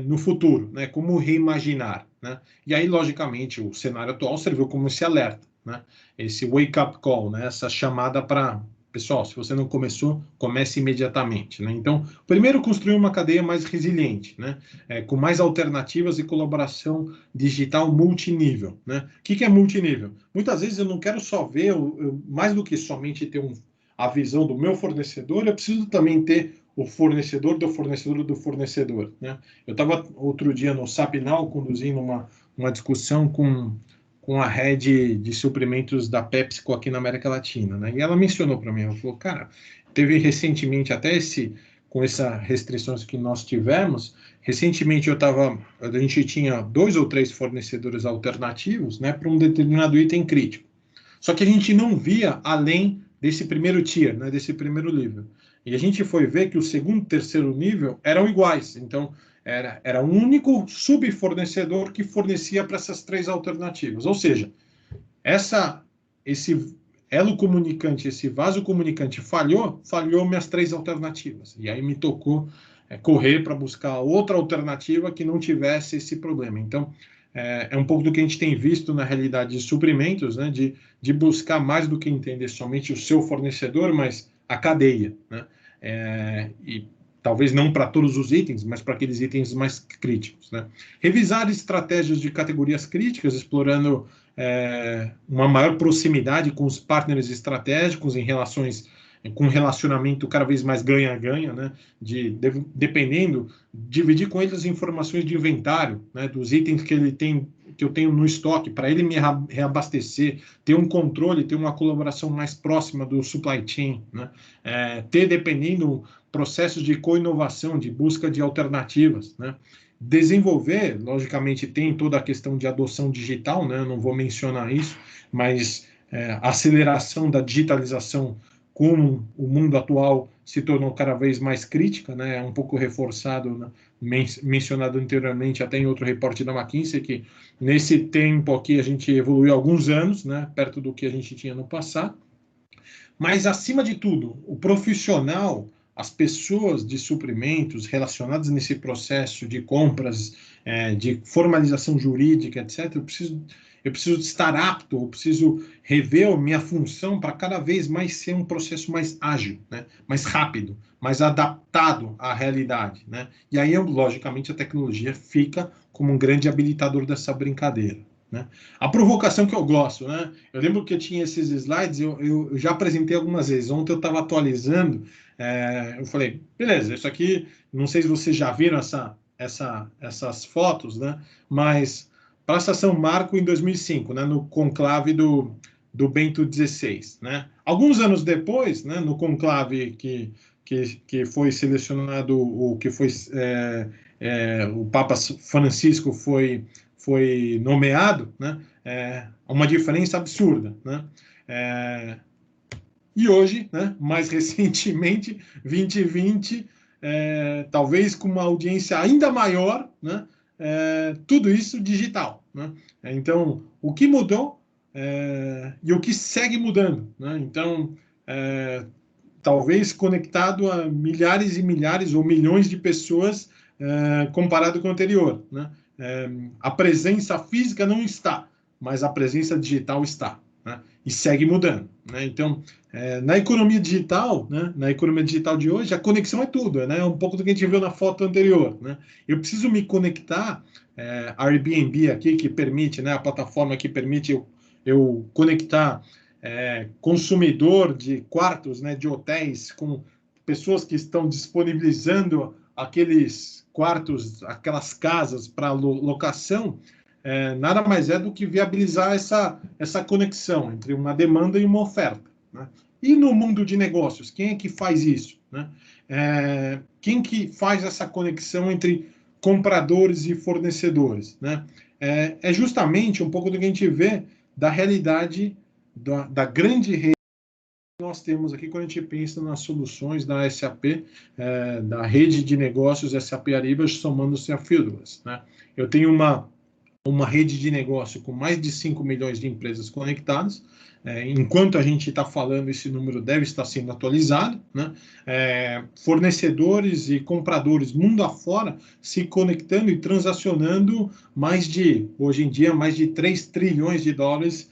no futuro, né, como reimaginar, né? E aí, logicamente, o cenário atual serviu como esse alerta, né, esse wake-up call, né, essa chamada para, pessoal, se você não começou, comece imediatamente, né? Então, primeiro, construir uma cadeia mais resiliente, né, com mais alternativas e colaboração digital multinível, né? O que é multinível? Muitas vezes eu não quero só ver, mais do que somente ter a visão do meu fornecedor, eu preciso também ter o fornecedor do fornecedor do fornecedor, né? Eu estava outro dia no SAP Now conduzindo uma discussão com a head de suprimentos da PepsiCo aqui na América Latina, né? E ela mencionou para mim, ela falou, cara, teve recentemente até com essas restrições que nós tivemos, recentemente a gente tinha 2 ou 3 fornecedores alternativos, né, para um determinado item crítico. Só que a gente não via além desse primeiro tier, né, desse primeiro nível. E a gente foi ver que o segundo e terceiro nível eram iguais. Então, era um único subfornecedor que fornecia para essas 3 alternativas. Ou seja, esse elo comunicante, esse vaso comunicante falhou minhas 3 alternativas. E aí me tocou correr para buscar outra alternativa que não tivesse esse problema. Então, é um pouco do que a gente tem visto na realidade de suprimentos, né, de buscar mais do que entender somente o seu fornecedor, mas a cadeia, né? E talvez não para todos os itens, mas para aqueles itens mais críticos, né? Revisar estratégias de categorias críticas, explorando uma maior proximidade com os partners estratégicos com um relacionamento cada vez mais ganha-ganha, né? Dependendo, dividir com eles as informações de inventário, né? Dos itens que eu tenho no estoque, para ele me reabastecer, ter um controle, ter uma colaboração mais próxima do supply chain, né? Dependendo, processos de co-inovação, de busca de alternativas, né? Desenvolver, logicamente, tem toda a questão de adoção digital, né? Eu não vou mencionar isso, mas aceleração da digitalização, como o mundo atual se tornou cada vez mais crítica, né? Um pouco reforçado, né? Mencionado anteriormente, até em outro reporte da McKinsey, que nesse tempo aqui a gente evoluiu alguns anos, né? Perto do que a gente tinha no passado. Mas, acima de tudo, o profissional, as pessoas de suprimentos relacionadas nesse processo de compras, de formalização jurídica, etc., eu preciso estar apto, eu preciso rever a minha função para cada vez mais ser um processo mais ágil, né? Mais rápido, mais adaptado à realidade, né? E aí, logicamente, a tecnologia fica como um grande habilitador dessa brincadeira, né? A provocação que eu gosto, né? Eu lembro que eu tinha esses slides, eu já apresentei algumas vezes. Ontem eu estava atualizando, eu falei, beleza, isso aqui, não sei se vocês já viram essas fotos, né? Mas Praça São Marco em 2005, né? No conclave do Bento XVI, né? Alguns anos depois, né? No conclave que foi selecionado, o Papa Francisco foi nomeado, né? Uma diferença absurda, né? E hoje, né, mais recentemente, 2020, talvez com uma audiência ainda maior, né? Tudo isso digital, né? Então, o que mudou e o que segue mudando, né? Então, talvez conectado a milhares e milhares ou milhões de pessoas comparado com o anterior, né? A presença física não está, mas a presença digital está, né? E segue mudando, né? Então, na economia digital, né? Na economia digital de hoje, a conexão é tudo, né? Um pouco do que a gente viu na foto anterior, né? Eu preciso me conectar, a Airbnb aqui que permite, né? A plataforma que permite eu conectar consumidor de quartos, né? De hotéis com pessoas que estão disponibilizando aqueles quartos, aquelas casas para locação, nada mais é do que viabilizar essa conexão entre uma demanda e uma oferta, né? E no mundo de negócios, quem é que faz isso, né? Quem que faz essa conexão entre compradores e fornecedores, né? É justamente um pouco do que a gente vê da realidade da grande rede que nós temos aqui quando a gente pensa nas soluções da SAP, da rede de negócios SAP Ariba, somando-se a Fieldglass, né? Eu tenho uma rede de negócio com mais de 5 milhões de empresas conectadas. Enquanto a gente está falando, esse número deve estar sendo atualizado, né? Fornecedores e compradores mundo afora se conectando e transacionando hoje em dia, mais de 3 trilhões de dólares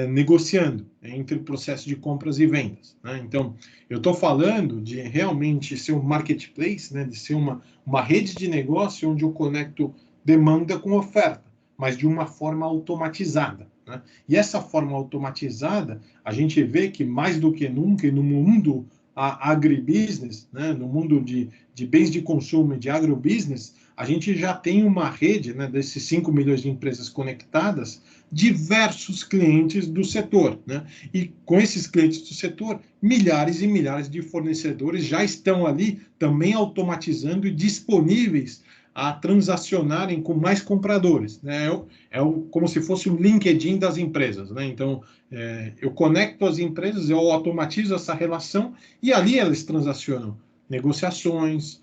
negociando entre o processo de compras e vendas, né? Então, eu estou falando de realmente ser um marketplace, né? De ser uma rede de negócio onde eu conecto demanda com oferta, mas de uma forma automatizada, né? E essa forma automatizada, a gente vê que mais do que nunca, no mundo agribusiness, né? No mundo de bens de consumo e de agrobusiness, a gente já tem uma rede, né? Desses 5 milhões de empresas conectadas, diversos clientes do setor, né? E com esses clientes do setor, milhares e milhares de fornecedores já estão ali também automatizando e disponíveis a transacionarem com mais compradores, né? Como se fosse um LinkedIn das empresas, né? Então, eu conecto as empresas, eu automatizo essa relação e ali elas transacionam negociações,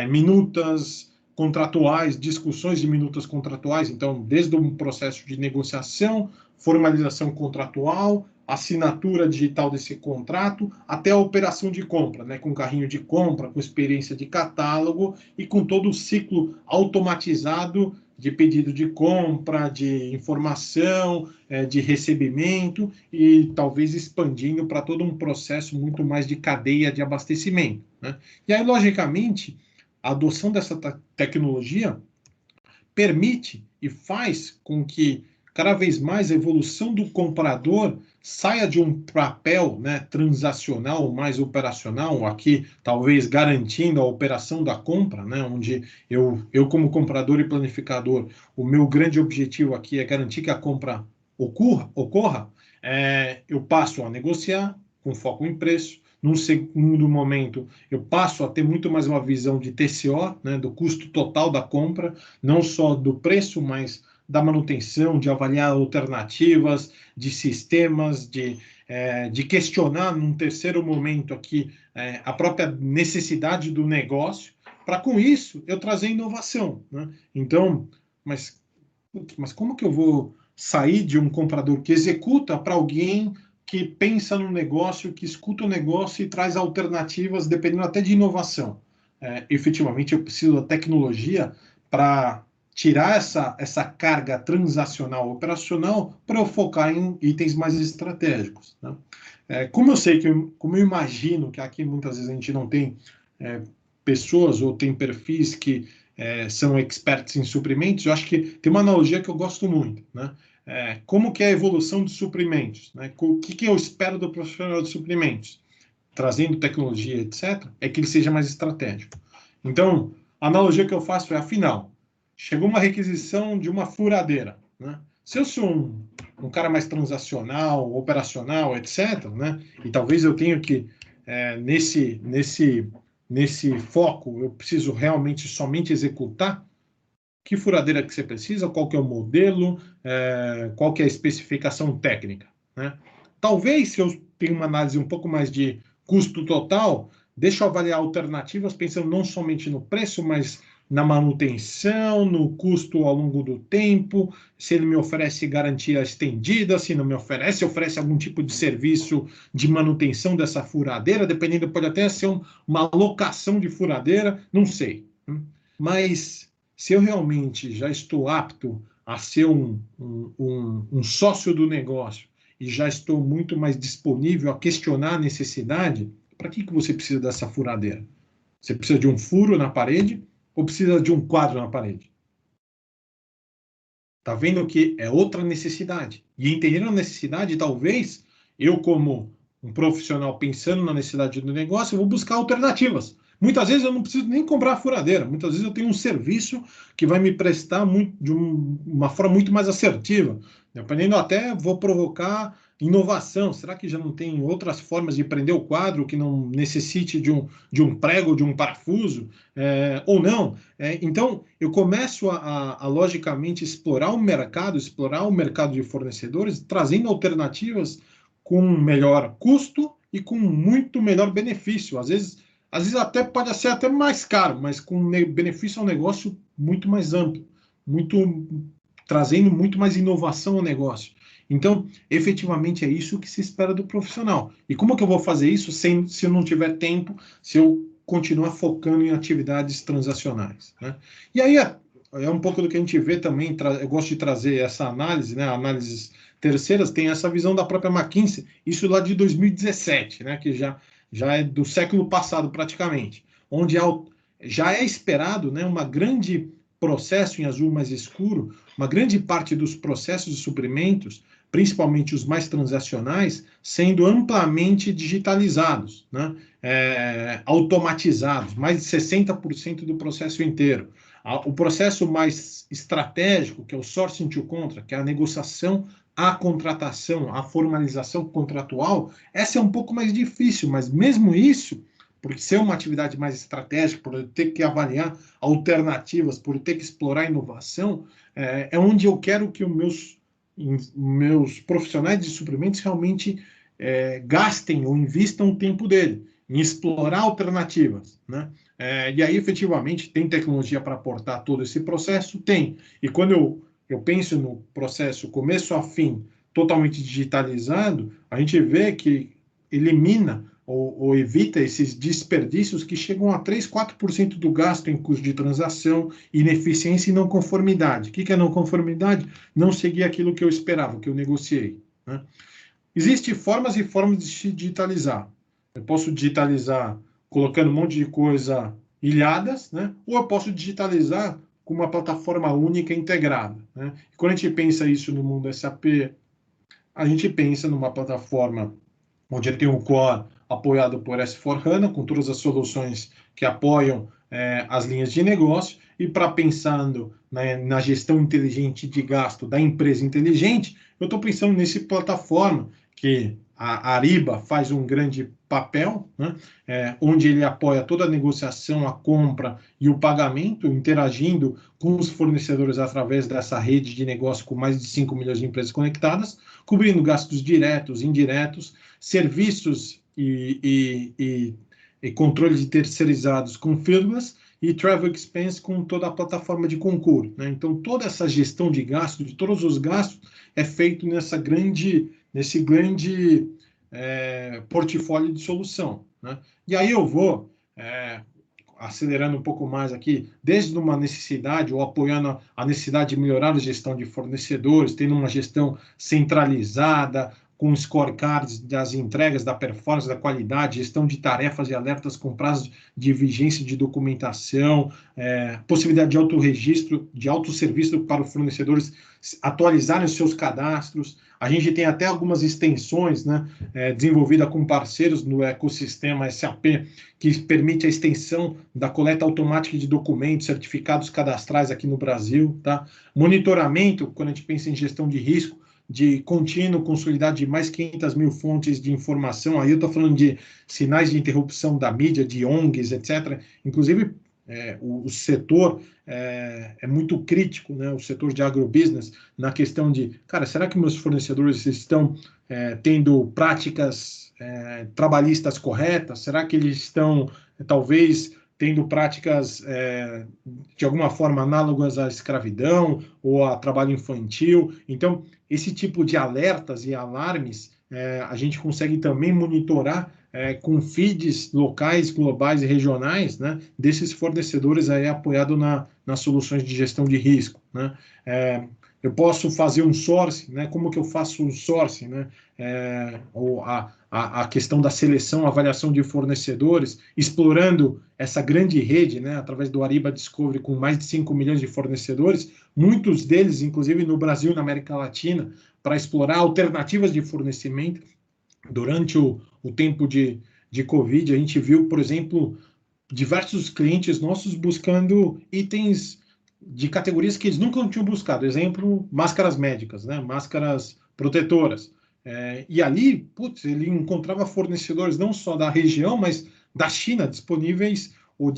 minutas contratuais, discussões de minutas contratuais, então, desde um processo de negociação, formalização contratual, assinatura digital desse contrato, até a operação de compra, né, com carrinho de compra, com experiência de catálogo e com todo o ciclo automatizado de pedido de compra, de informação, de recebimento e talvez expandindo para todo um processo muito mais de cadeia de abastecimento, né? E aí, logicamente, a adoção dessa tecnologia permite e faz com que cada vez mais a evolução do comprador saia de um papel, né, transacional mais operacional, aqui talvez garantindo a operação da compra, né, onde eu como comprador e planificador, o meu grande objetivo aqui é garantir que a compra ocorra, eu passo a negociar com foco em preço. Num segundo momento, eu passo a ter muito mais uma visão de TCO, né, do custo total da compra, não só do preço, mas da manutenção, de avaliar alternativas, de sistemas, de questionar num terceiro momento aqui a própria necessidade do negócio, para com isso eu trazer inovação, né? Então, mas como que eu vou sair de um comprador que executa para alguém que pensa no negócio, que escuta o negócio e traz alternativas, dependendo até de inovação? Efetivamente, eu preciso da tecnologia para tirar essa carga transacional operacional para eu focar em itens mais estratégicos, né? Como eu sei como eu imagino que aqui muitas vezes a gente não tem pessoas ou tem perfis que são experts em suprimentos, eu acho que tem uma analogia que eu gosto muito, né? Como que é a evolução de suprimentos, né? O que eu espero do profissional de suprimentos, trazendo tecnologia, etc., é que ele seja mais estratégico. Então, a analogia que eu faço afinal, chegou uma requisição de uma furadeira, né? Se eu sou um cara mais transacional, operacional, etc., né? E talvez eu tenha que, nesse foco, eu preciso realmente somente executar. Que furadeira que você precisa, qual que é o modelo, qual que é a especificação técnica, né? Talvez, se eu tenho uma análise um pouco mais de custo total, deixa eu avaliar alternativas, pensando não somente no preço, mas na manutenção, no custo ao longo do tempo, se ele me oferece garantia estendida, se não me oferece, oferece algum tipo de serviço de manutenção dessa furadeira, dependendo, pode até ser uma locação de furadeira, não sei. Mas se eu realmente já estou apto a ser um sócio do negócio e já estou muito mais disponível a questionar a necessidade, para que você precisa dessa furadeira? Você precisa de um furo na parede ou precisa de um quadro na parede? Está vendo que é outra necessidade. E entendendo a necessidade, talvez, eu como um profissional pensando na necessidade do negócio, eu vou buscar alternativas. Muitas vezes eu não preciso nem comprar a furadeira. Muitas vezes eu tenho um serviço que vai me prestar de uma forma muito mais assertiva. Dependendo, até vou provocar inovação. Será que já não tem outras formas de prender o quadro que não necessite de um prego, de um parafuso? Ou não? Então, eu começo a logicamente explorar o mercado de fornecedores, trazendo alternativas com melhor custo e com muito melhor benefício. Às vezes até pode ser até mais caro, mas com benefício ao negócio muito mais amplo, trazendo muito mais inovação ao negócio. Então, efetivamente, é isso que se espera do profissional. E como que eu vou fazer isso se eu não tiver tempo, se eu continuar focando em atividades transacionais, né? E aí é um pouco do que a gente vê também, eu gosto de trazer essa análise, né? Análises terceiras, tem essa visão da própria McKinsey, isso lá de 2017, né? Que já é do século passado praticamente, onde já é esperado, né, uma grande processo em azul mais escuro, uma grande parte dos processos de suprimentos, principalmente os mais transacionais, sendo amplamente digitalizados, né, automatizados, mais de 60% do processo inteiro. O processo mais estratégico, que é o sourcing to contract, que é a negociação, a contratação, a formalização contratual, essa é um pouco mais difícil, mas mesmo isso, por ser uma atividade mais estratégica, por eu ter que avaliar alternativas, por ter que explorar inovação, é onde eu quero que os meus profissionais de suprimentos realmente gastem ou invistam o tempo dele em explorar alternativas, né? E aí, efetivamente, tem tecnologia para aportar todo esse processo? Tem. E quando eu penso no processo começo a fim totalmente digitalizado, a gente vê que elimina ou evita esses desperdícios que chegam a 3, 4% do gasto em custo de transação, ineficiência e não conformidade. O que é não conformidade? Não seguir aquilo que eu esperava, que eu negociei, né? Existem formas e formas de se digitalizar. Eu posso digitalizar colocando um monte de coisa ilhadas, né? Ou eu posso digitalizar com uma plataforma única integrada, né? E quando a gente pensa isso no mundo SAP, a gente pensa numa plataforma onde tem um core apoiado por S/4HANA, com todas as soluções que apoiam as linhas de negócio, e para pensando na gestão inteligente de gasto da empresa inteligente, eu estou pensando nesse plataforma que a Ariba faz um grande papel, né? Onde ele apoia toda a negociação, a compra e o pagamento, interagindo com os fornecedores através dessa rede de negócio com mais de 5 milhões de empresas conectadas, cobrindo gastos diretos, indiretos, serviços e controle de terceirizados com firmas e travel expense com toda a plataforma de Concur, né? Então, toda essa gestão de gastos, de todos os gastos, é feito nesse grande portfólio de solução, né? E aí eu vou acelerando um pouco mais aqui, desde uma necessidade ou apoiando a necessidade de melhorar a gestão de fornecedores, tendo uma gestão centralizada, com scorecards das entregas, da performance, da qualidade, gestão de tarefas e alertas com prazo de vigência de documentação, possibilidade de autorregistro, de autosserviço para os fornecedores atualizarem os seus cadastros. A gente tem até algumas extensões, né, desenvolvidas com parceiros no ecossistema SAP, que permite a extensão da coleta automática de documentos, certificados cadastrais aqui no Brasil, tá? Monitoramento, quando a gente pensa em gestão de risco, de contínuo, consolidado de mais 500 mil fontes de informação. Aí eu estou falando de sinais de interrupção da mídia, de ONGs, etc. Inclusive, o setor é muito crítico, né? O setor de agrobusiness, na questão de, cara, será que meus fornecedores estão tendo práticas trabalhistas corretas? Será que eles estão, talvez, tendo práticas de alguma forma análogas à escravidão ou a trabalho infantil. Então, esse tipo de alertas e alarmes a gente consegue também monitorar com feeds locais, globais e regionais, né, desses fornecedores aí apoiados nas soluções de gestão de risco, né? Eu posso fazer um sourcing, né? Como que eu faço um sourcing, né? Ou a questão da seleção, avaliação de fornecedores, explorando essa grande rede, né? Através do Ariba Discovery, com mais de 5 milhões de fornecedores, muitos deles, inclusive no Brasil e na América Latina, para explorar alternativas de fornecimento. Durante o tempo de Covid, a gente viu, por exemplo, diversos clientes nossos buscando itens de categorias que eles nunca tinham buscado. Exemplo, máscaras médicas, né? Máscaras protetoras. E ali, putz, ele encontrava fornecedores não só da região, mas da China disponíveis, ou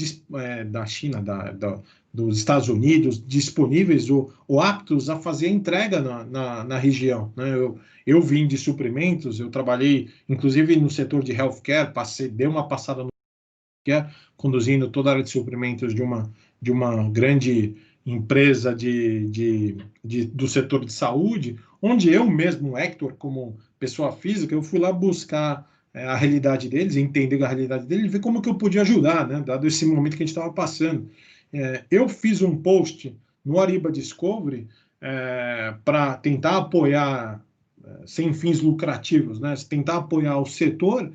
da China, dos Estados Unidos, disponíveis ou aptos a fazer a entrega na região, né? Eu vim de suprimentos, eu trabalhei, inclusive, no setor de healthcare, dei uma passada no healthcare, conduzindo toda a área de suprimentos de uma grande empresa do setor de saúde, onde eu mesmo, Hector, como pessoa física, eu fui lá buscar a realidade deles, entender a realidade deles, e ver como que eu podia ajudar, né, dado esse momento que a gente estava passando. Eu fiz um post no Ariba Discovery para tentar apoiar, sem fins lucrativos, né, tentar apoiar o setor.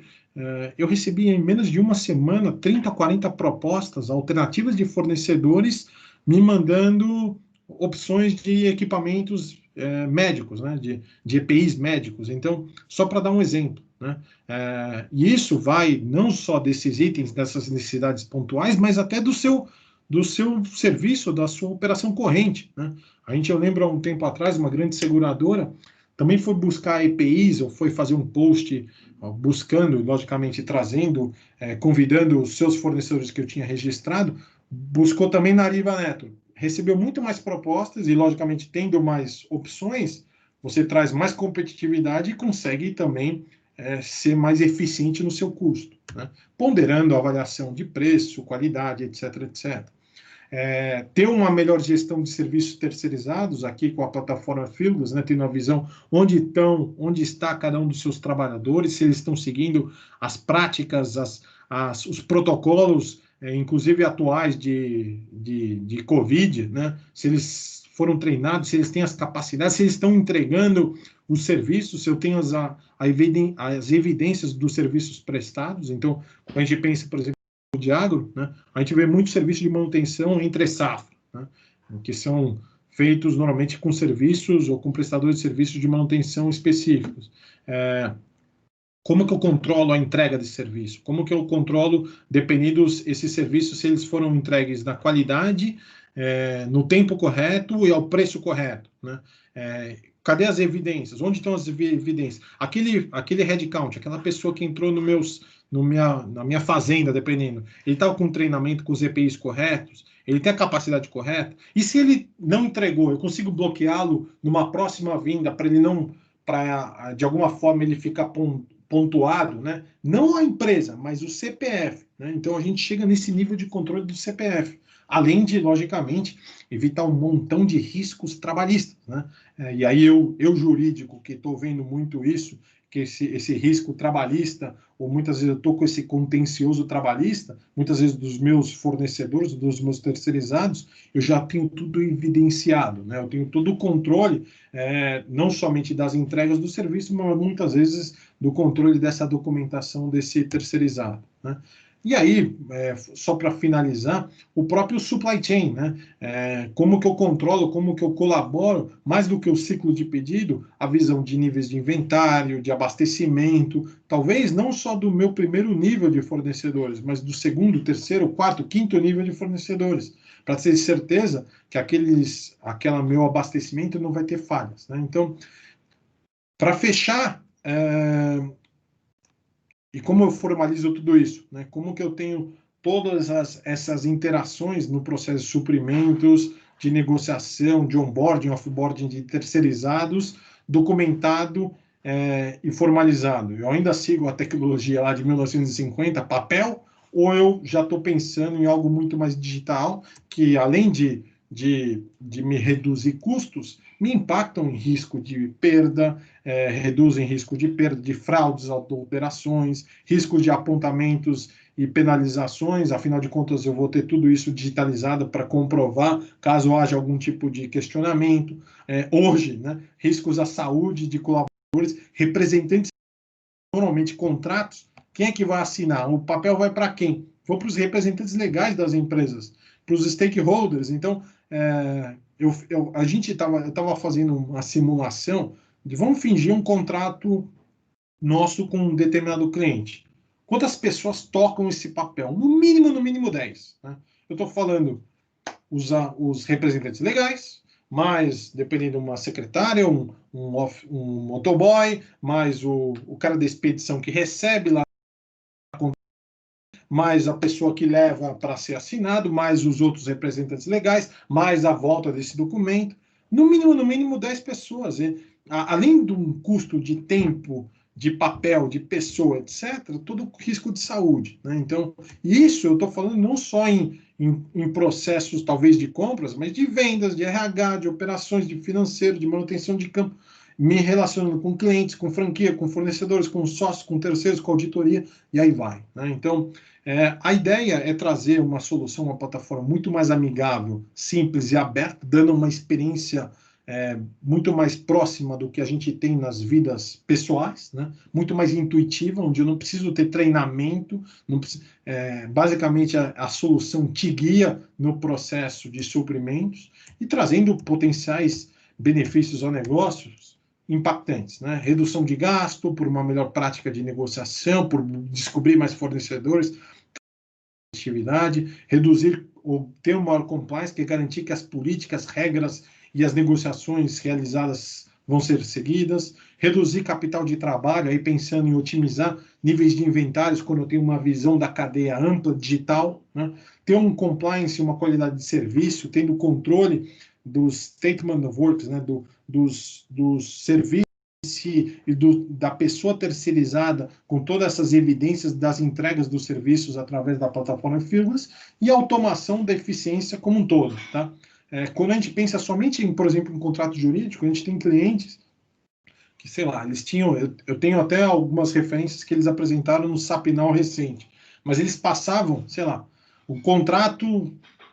Eu recebi em menos de uma semana 30, 40 propostas alternativas de fornecedores me mandando opções de equipamentos médicos, né, de EPIs médicos. Então, só para dar um exemplo, né, e isso vai não só desses itens, dessas necessidades pontuais, mas até do seu serviço, da sua operação corrente, né? Eu lembro há um tempo atrás, uma grande seguradora também foi buscar EPIs, ou foi fazer um post buscando, logicamente, trazendo, convidando os seus fornecedores que eu tinha registrado, buscou também na Ariba Network. Recebeu muito mais propostas e, logicamente, tendo mais opções, você traz mais competitividade e consegue também ser mais eficiente no seu custo, né? Ponderando a avaliação de preço, qualidade, etc, etc. Ter uma melhor gestão de serviços terceirizados aqui com a plataforma Fieldglass, né, tendo uma visão onde está cada um dos seus trabalhadores, se eles estão seguindo as práticas, os protocolos, inclusive atuais de Covid, né, se eles foram treinados, se eles têm as capacidades, se eles estão entregando os serviços, se eu tenho as evidências dos serviços prestados. Então, quando a gente pensa, por exemplo, de agro, né, a gente vê muito serviço de manutenção entre safra, né, que são feitos normalmente com serviços ou com prestadores de serviços de manutenção específicos. Como que eu controlo a entrega desse serviço? Como que eu controlo, dependendo esses serviços, se eles foram entregues na qualidade, no tempo correto e ao preço correto, né? Cadê as evidências? Onde estão as evidências? Aquele headcount, aquela pessoa que entrou na minha fazenda, dependendo, ele estava com treinamento com os EPIs corretos? Ele tem a capacidade correta? E se ele não entregou, eu consigo bloqueá-lo numa próxima vinda para ele não, de alguma forma, ele ficar pontuado, né? Não a empresa, mas o CPF, né? Então, a gente chega nesse nível de controle do CPF, além de, logicamente, evitar um montão de riscos trabalhistas, né? E aí eu jurídico, que estou vendo muito isso, que esse risco trabalhista, ou muitas vezes eu estou com esse contencioso trabalhista, muitas vezes dos meus fornecedores, dos meus terceirizados, eu já tenho tudo evidenciado, né? Eu tenho todo o controle, não somente das entregas do serviço, mas muitas vezes do controle dessa documentação desse terceirizado, né? E aí, só para finalizar, o próprio supply chain, né? Como que eu controlo, como que eu colaboro, mais do que o ciclo de pedido, a visão de níveis de inventário, de abastecimento, talvez não só do meu primeiro nível de fornecedores, mas do segundo, terceiro, quarto, quinto nível de fornecedores, para ter certeza que aquele meu abastecimento não vai ter falhas, né? Então, para fechar, e como eu formalizo tudo isso, né? Como que eu tenho todas essas interações no processo de suprimentos, de negociação, de onboarding, offboarding de terceirizados, documentado e formalizado. Eu ainda sigo a tecnologia lá de 1950, papel, ou eu já estou pensando em algo muito mais digital, que além de me reduzir custos, me impactam em risco de perda, reduzem risco de perda, de fraudes, adulterações, risco de apontamentos e penalizações. Afinal de contas, eu vou ter tudo isso digitalizado para comprovar, caso haja algum tipo de questionamento. Hoje, né, riscos à saúde de colaboradores, representantes, normalmente contratos, quem é que vai assinar? O papel vai para quem? Vou para os representantes legais das empresas, para os stakeholders. Então, eu estava fazendo uma simulação de vamos fingir um contrato nosso com um determinado cliente. Quantas pessoas tocam esse papel? No mínimo 10. Né? Eu estou falando os representantes legais, mais, dependendo de uma secretária, um motoboy, mais o cara da expedição que recebe lá, mais a pessoa que leva para ser assinado, mais os outros representantes legais, mais a volta desse documento. No mínimo 10 pessoas. Além de um custo de tempo, de papel, de pessoa, etc., todo risco de saúde. Né? Então, isso eu estou falando não só em processos, talvez, de compras, mas de vendas, de RH, de operações, de financeiro, de manutenção de campo, me relacionando com clientes, com franquia, com fornecedores, com sócios, com terceiros, com auditoria, e aí vai. Né? Então, a ideia é trazer uma solução, uma plataforma muito mais amigável, simples e aberta, dando uma experiência muito mais próxima do que a gente tem nas vidas pessoais, né? Muito mais intuitiva, onde eu não preciso ter treinamento, basicamente a solução te guia no processo de suprimentos e trazendo potenciais benefícios ao negócio impactantes, né? Redução de gasto, por uma melhor prática de negociação, por descobrir mais fornecedores, atividade, reduzir ou ter uma maior compliance, que é garantir que as políticas, regras e as negociações realizadas vão ser seguidas, reduzir capital de trabalho, aí pensando em otimizar níveis de inventários quando eu tenho uma visão da cadeia ampla, digital, né? Ter um compliance, uma qualidade de serviço, tendo controle dos statement of works, né? dos serviços e da pessoa terceirizada, com todas essas evidências das entregas dos serviços através da plataforma Fieldglass, e a automação da eficiência como um todo, tá? Quando a gente pensa somente em, por exemplo, um contrato jurídico, a gente tem clientes que, sei lá, eles tinham, eu tenho até algumas referências que eles apresentaram no SAP Now recente, mas eles passavam, sei lá, o contrato,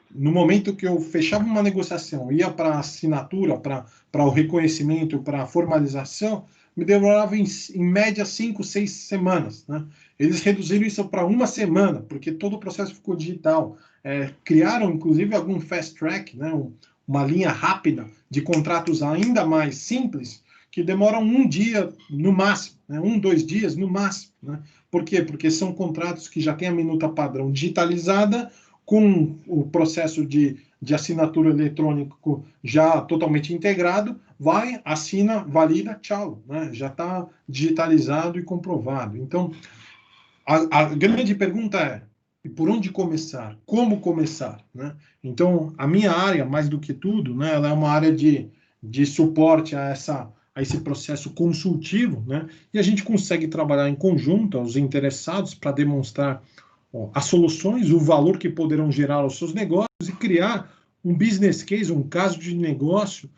no momento que eu fechava uma negociação, ia para a assinatura, para o reconhecimento, para a formalização, me demorava em média 5, 6 semanas, né? Eles reduziram isso para uma semana, porque todo o processo ficou digital. Criaram, inclusive, algum fast track, né? Uma linha rápida de contratos ainda mais simples, que demoram um dia no máximo, né? 1, 2 dias no máximo. Né? Por quê? Porque são contratos que já têm a minuta padrão digitalizada, com o processo de assinatura eletrônico já totalmente integrado, vai, assina, valida, tchau, né? Já está digitalizado e comprovado. Então, a grande pergunta é, e por onde começar? Como começar? Né? Então, a minha área, mais do que tudo, né, ela é uma área de suporte a esse processo consultivo, né? E a gente consegue trabalhar em conjunto, os interessados, para demonstrar as soluções, o valor que poderão gerar aos seus negócios e criar um business case, um caso de negócio,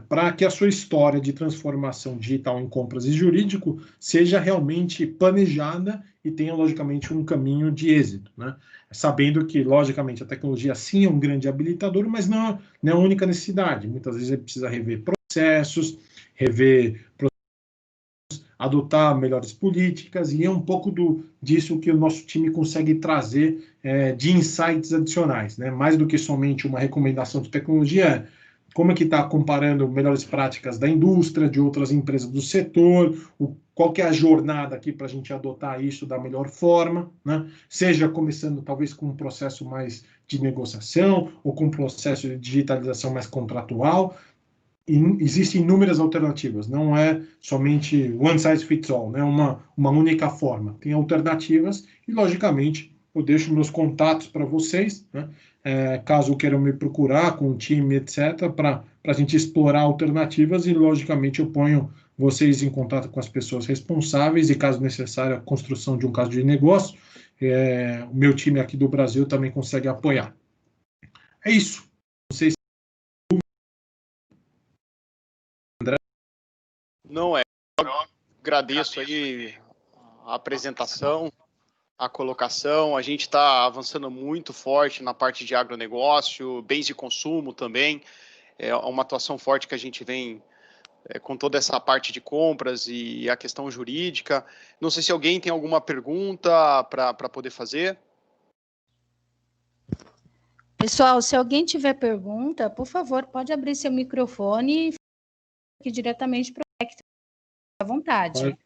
para que a sua história de transformação digital em compras e jurídico seja realmente planejada e tenha, logicamente, um caminho de êxito, né? Sabendo que, logicamente, a tecnologia sim é um grande habilitador, mas não é a única necessidade. Muitas vezes ele precisa rever processos, adotar melhores políticas, e é um pouco disso que o nosso time consegue trazer de insights adicionais, né? Mais do que somente uma recomendação de tecnologia, como é que está comparando melhores práticas da indústria, de outras empresas do setor, qual que é a jornada aqui para a gente adotar isso da melhor forma, né? Seja começando talvez com um processo mais de negociação, ou com um processo de digitalização mais contratual. Existem inúmeras alternativas, não é somente one size fits all, né? Uma única forma. Tem alternativas e, logicamente, eu deixo meus contatos para vocês, né? Caso queiram me procurar com o time, etc., para a gente explorar alternativas, e, logicamente, eu ponho vocês em contato com as pessoas responsáveis e, caso necessário, a construção de um caso de negócio. o meu time aqui do Brasil também consegue apoiar. É isso. Não sei se... André? Não é. Eu agradeço aí a apresentação, a colocação. A gente está avançando muito forte na parte de agronegócio, bens de consumo também. É uma atuação forte que a gente vem com toda essa parte de compras e a questão jurídica. Não sei se alguém tem alguma pergunta para poder fazer. Pessoal, se alguém tiver pergunta, por favor, pode abrir seu microfone e falar aqui diretamente para o Hector, à vontade.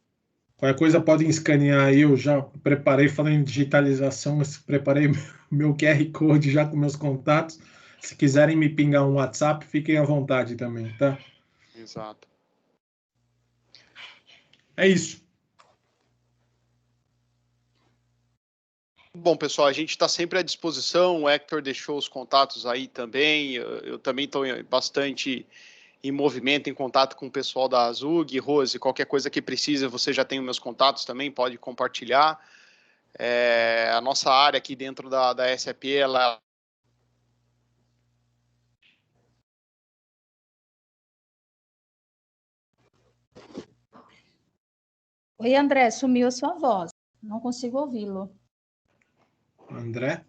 Qualquer coisa podem escanear aí, eu já preparei, falando em digitalização, preparei meu QR Code já com meus contatos. Se quiserem me pingar um WhatsApp, fiquem à vontade também, tá? Exato. É isso. Bom, pessoal, a gente está sempre à disposição. O Hector deixou os contatos aí também. Eu também estou bastante em movimento, em contato com o pessoal da Azug. Rose, qualquer coisa que precisa, você já tem os meus contatos também, pode compartilhar. A nossa área aqui dentro da SAP, ela... Oi, André, sumiu a sua voz. Não consigo ouvi-lo. André?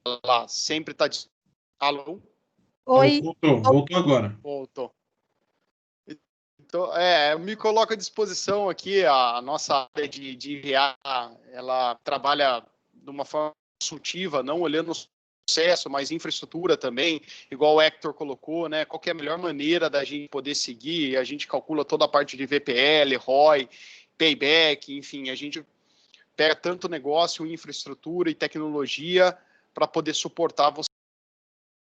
Ela sempre está... Alô? Oi. Voltou agora. Voltou. Então, eu me coloco à disposição aqui, a nossa área de IVA, ela trabalha de uma forma consultiva, não olhando o processo, mas infraestrutura também, igual o Hector colocou, né? Qual que é a melhor maneira da gente poder seguir? A gente calcula toda a parte de VPL, ROI, payback, enfim, a gente pega tanto negócio, infraestrutura e tecnologia para poder suportar você.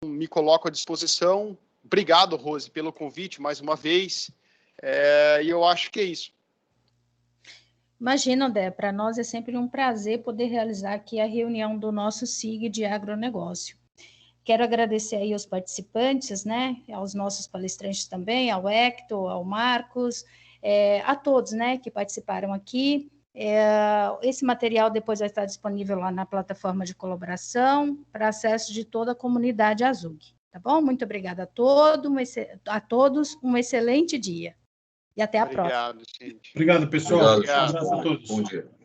Me coloco à disposição. Obrigado, Rose, pelo convite mais uma vez. E eu acho que é isso. Imagina, André, para nós é sempre um prazer poder realizar aqui a reunião do nosso SIG de agronegócio. Quero agradecer aí aos participantes, né, aos nossos palestrantes também, ao Hector, ao Marcos, a todos, né, que participaram aqui. Esse material depois vai estar disponível lá na plataforma de colaboração para acesso de toda a comunidade Azug. Tá bom? Muito obrigada a todos, um excelente dia. E até a próxima. Obrigado, gente. Obrigado, pessoal. Obrigado. Um abraço a todos. Bom dia.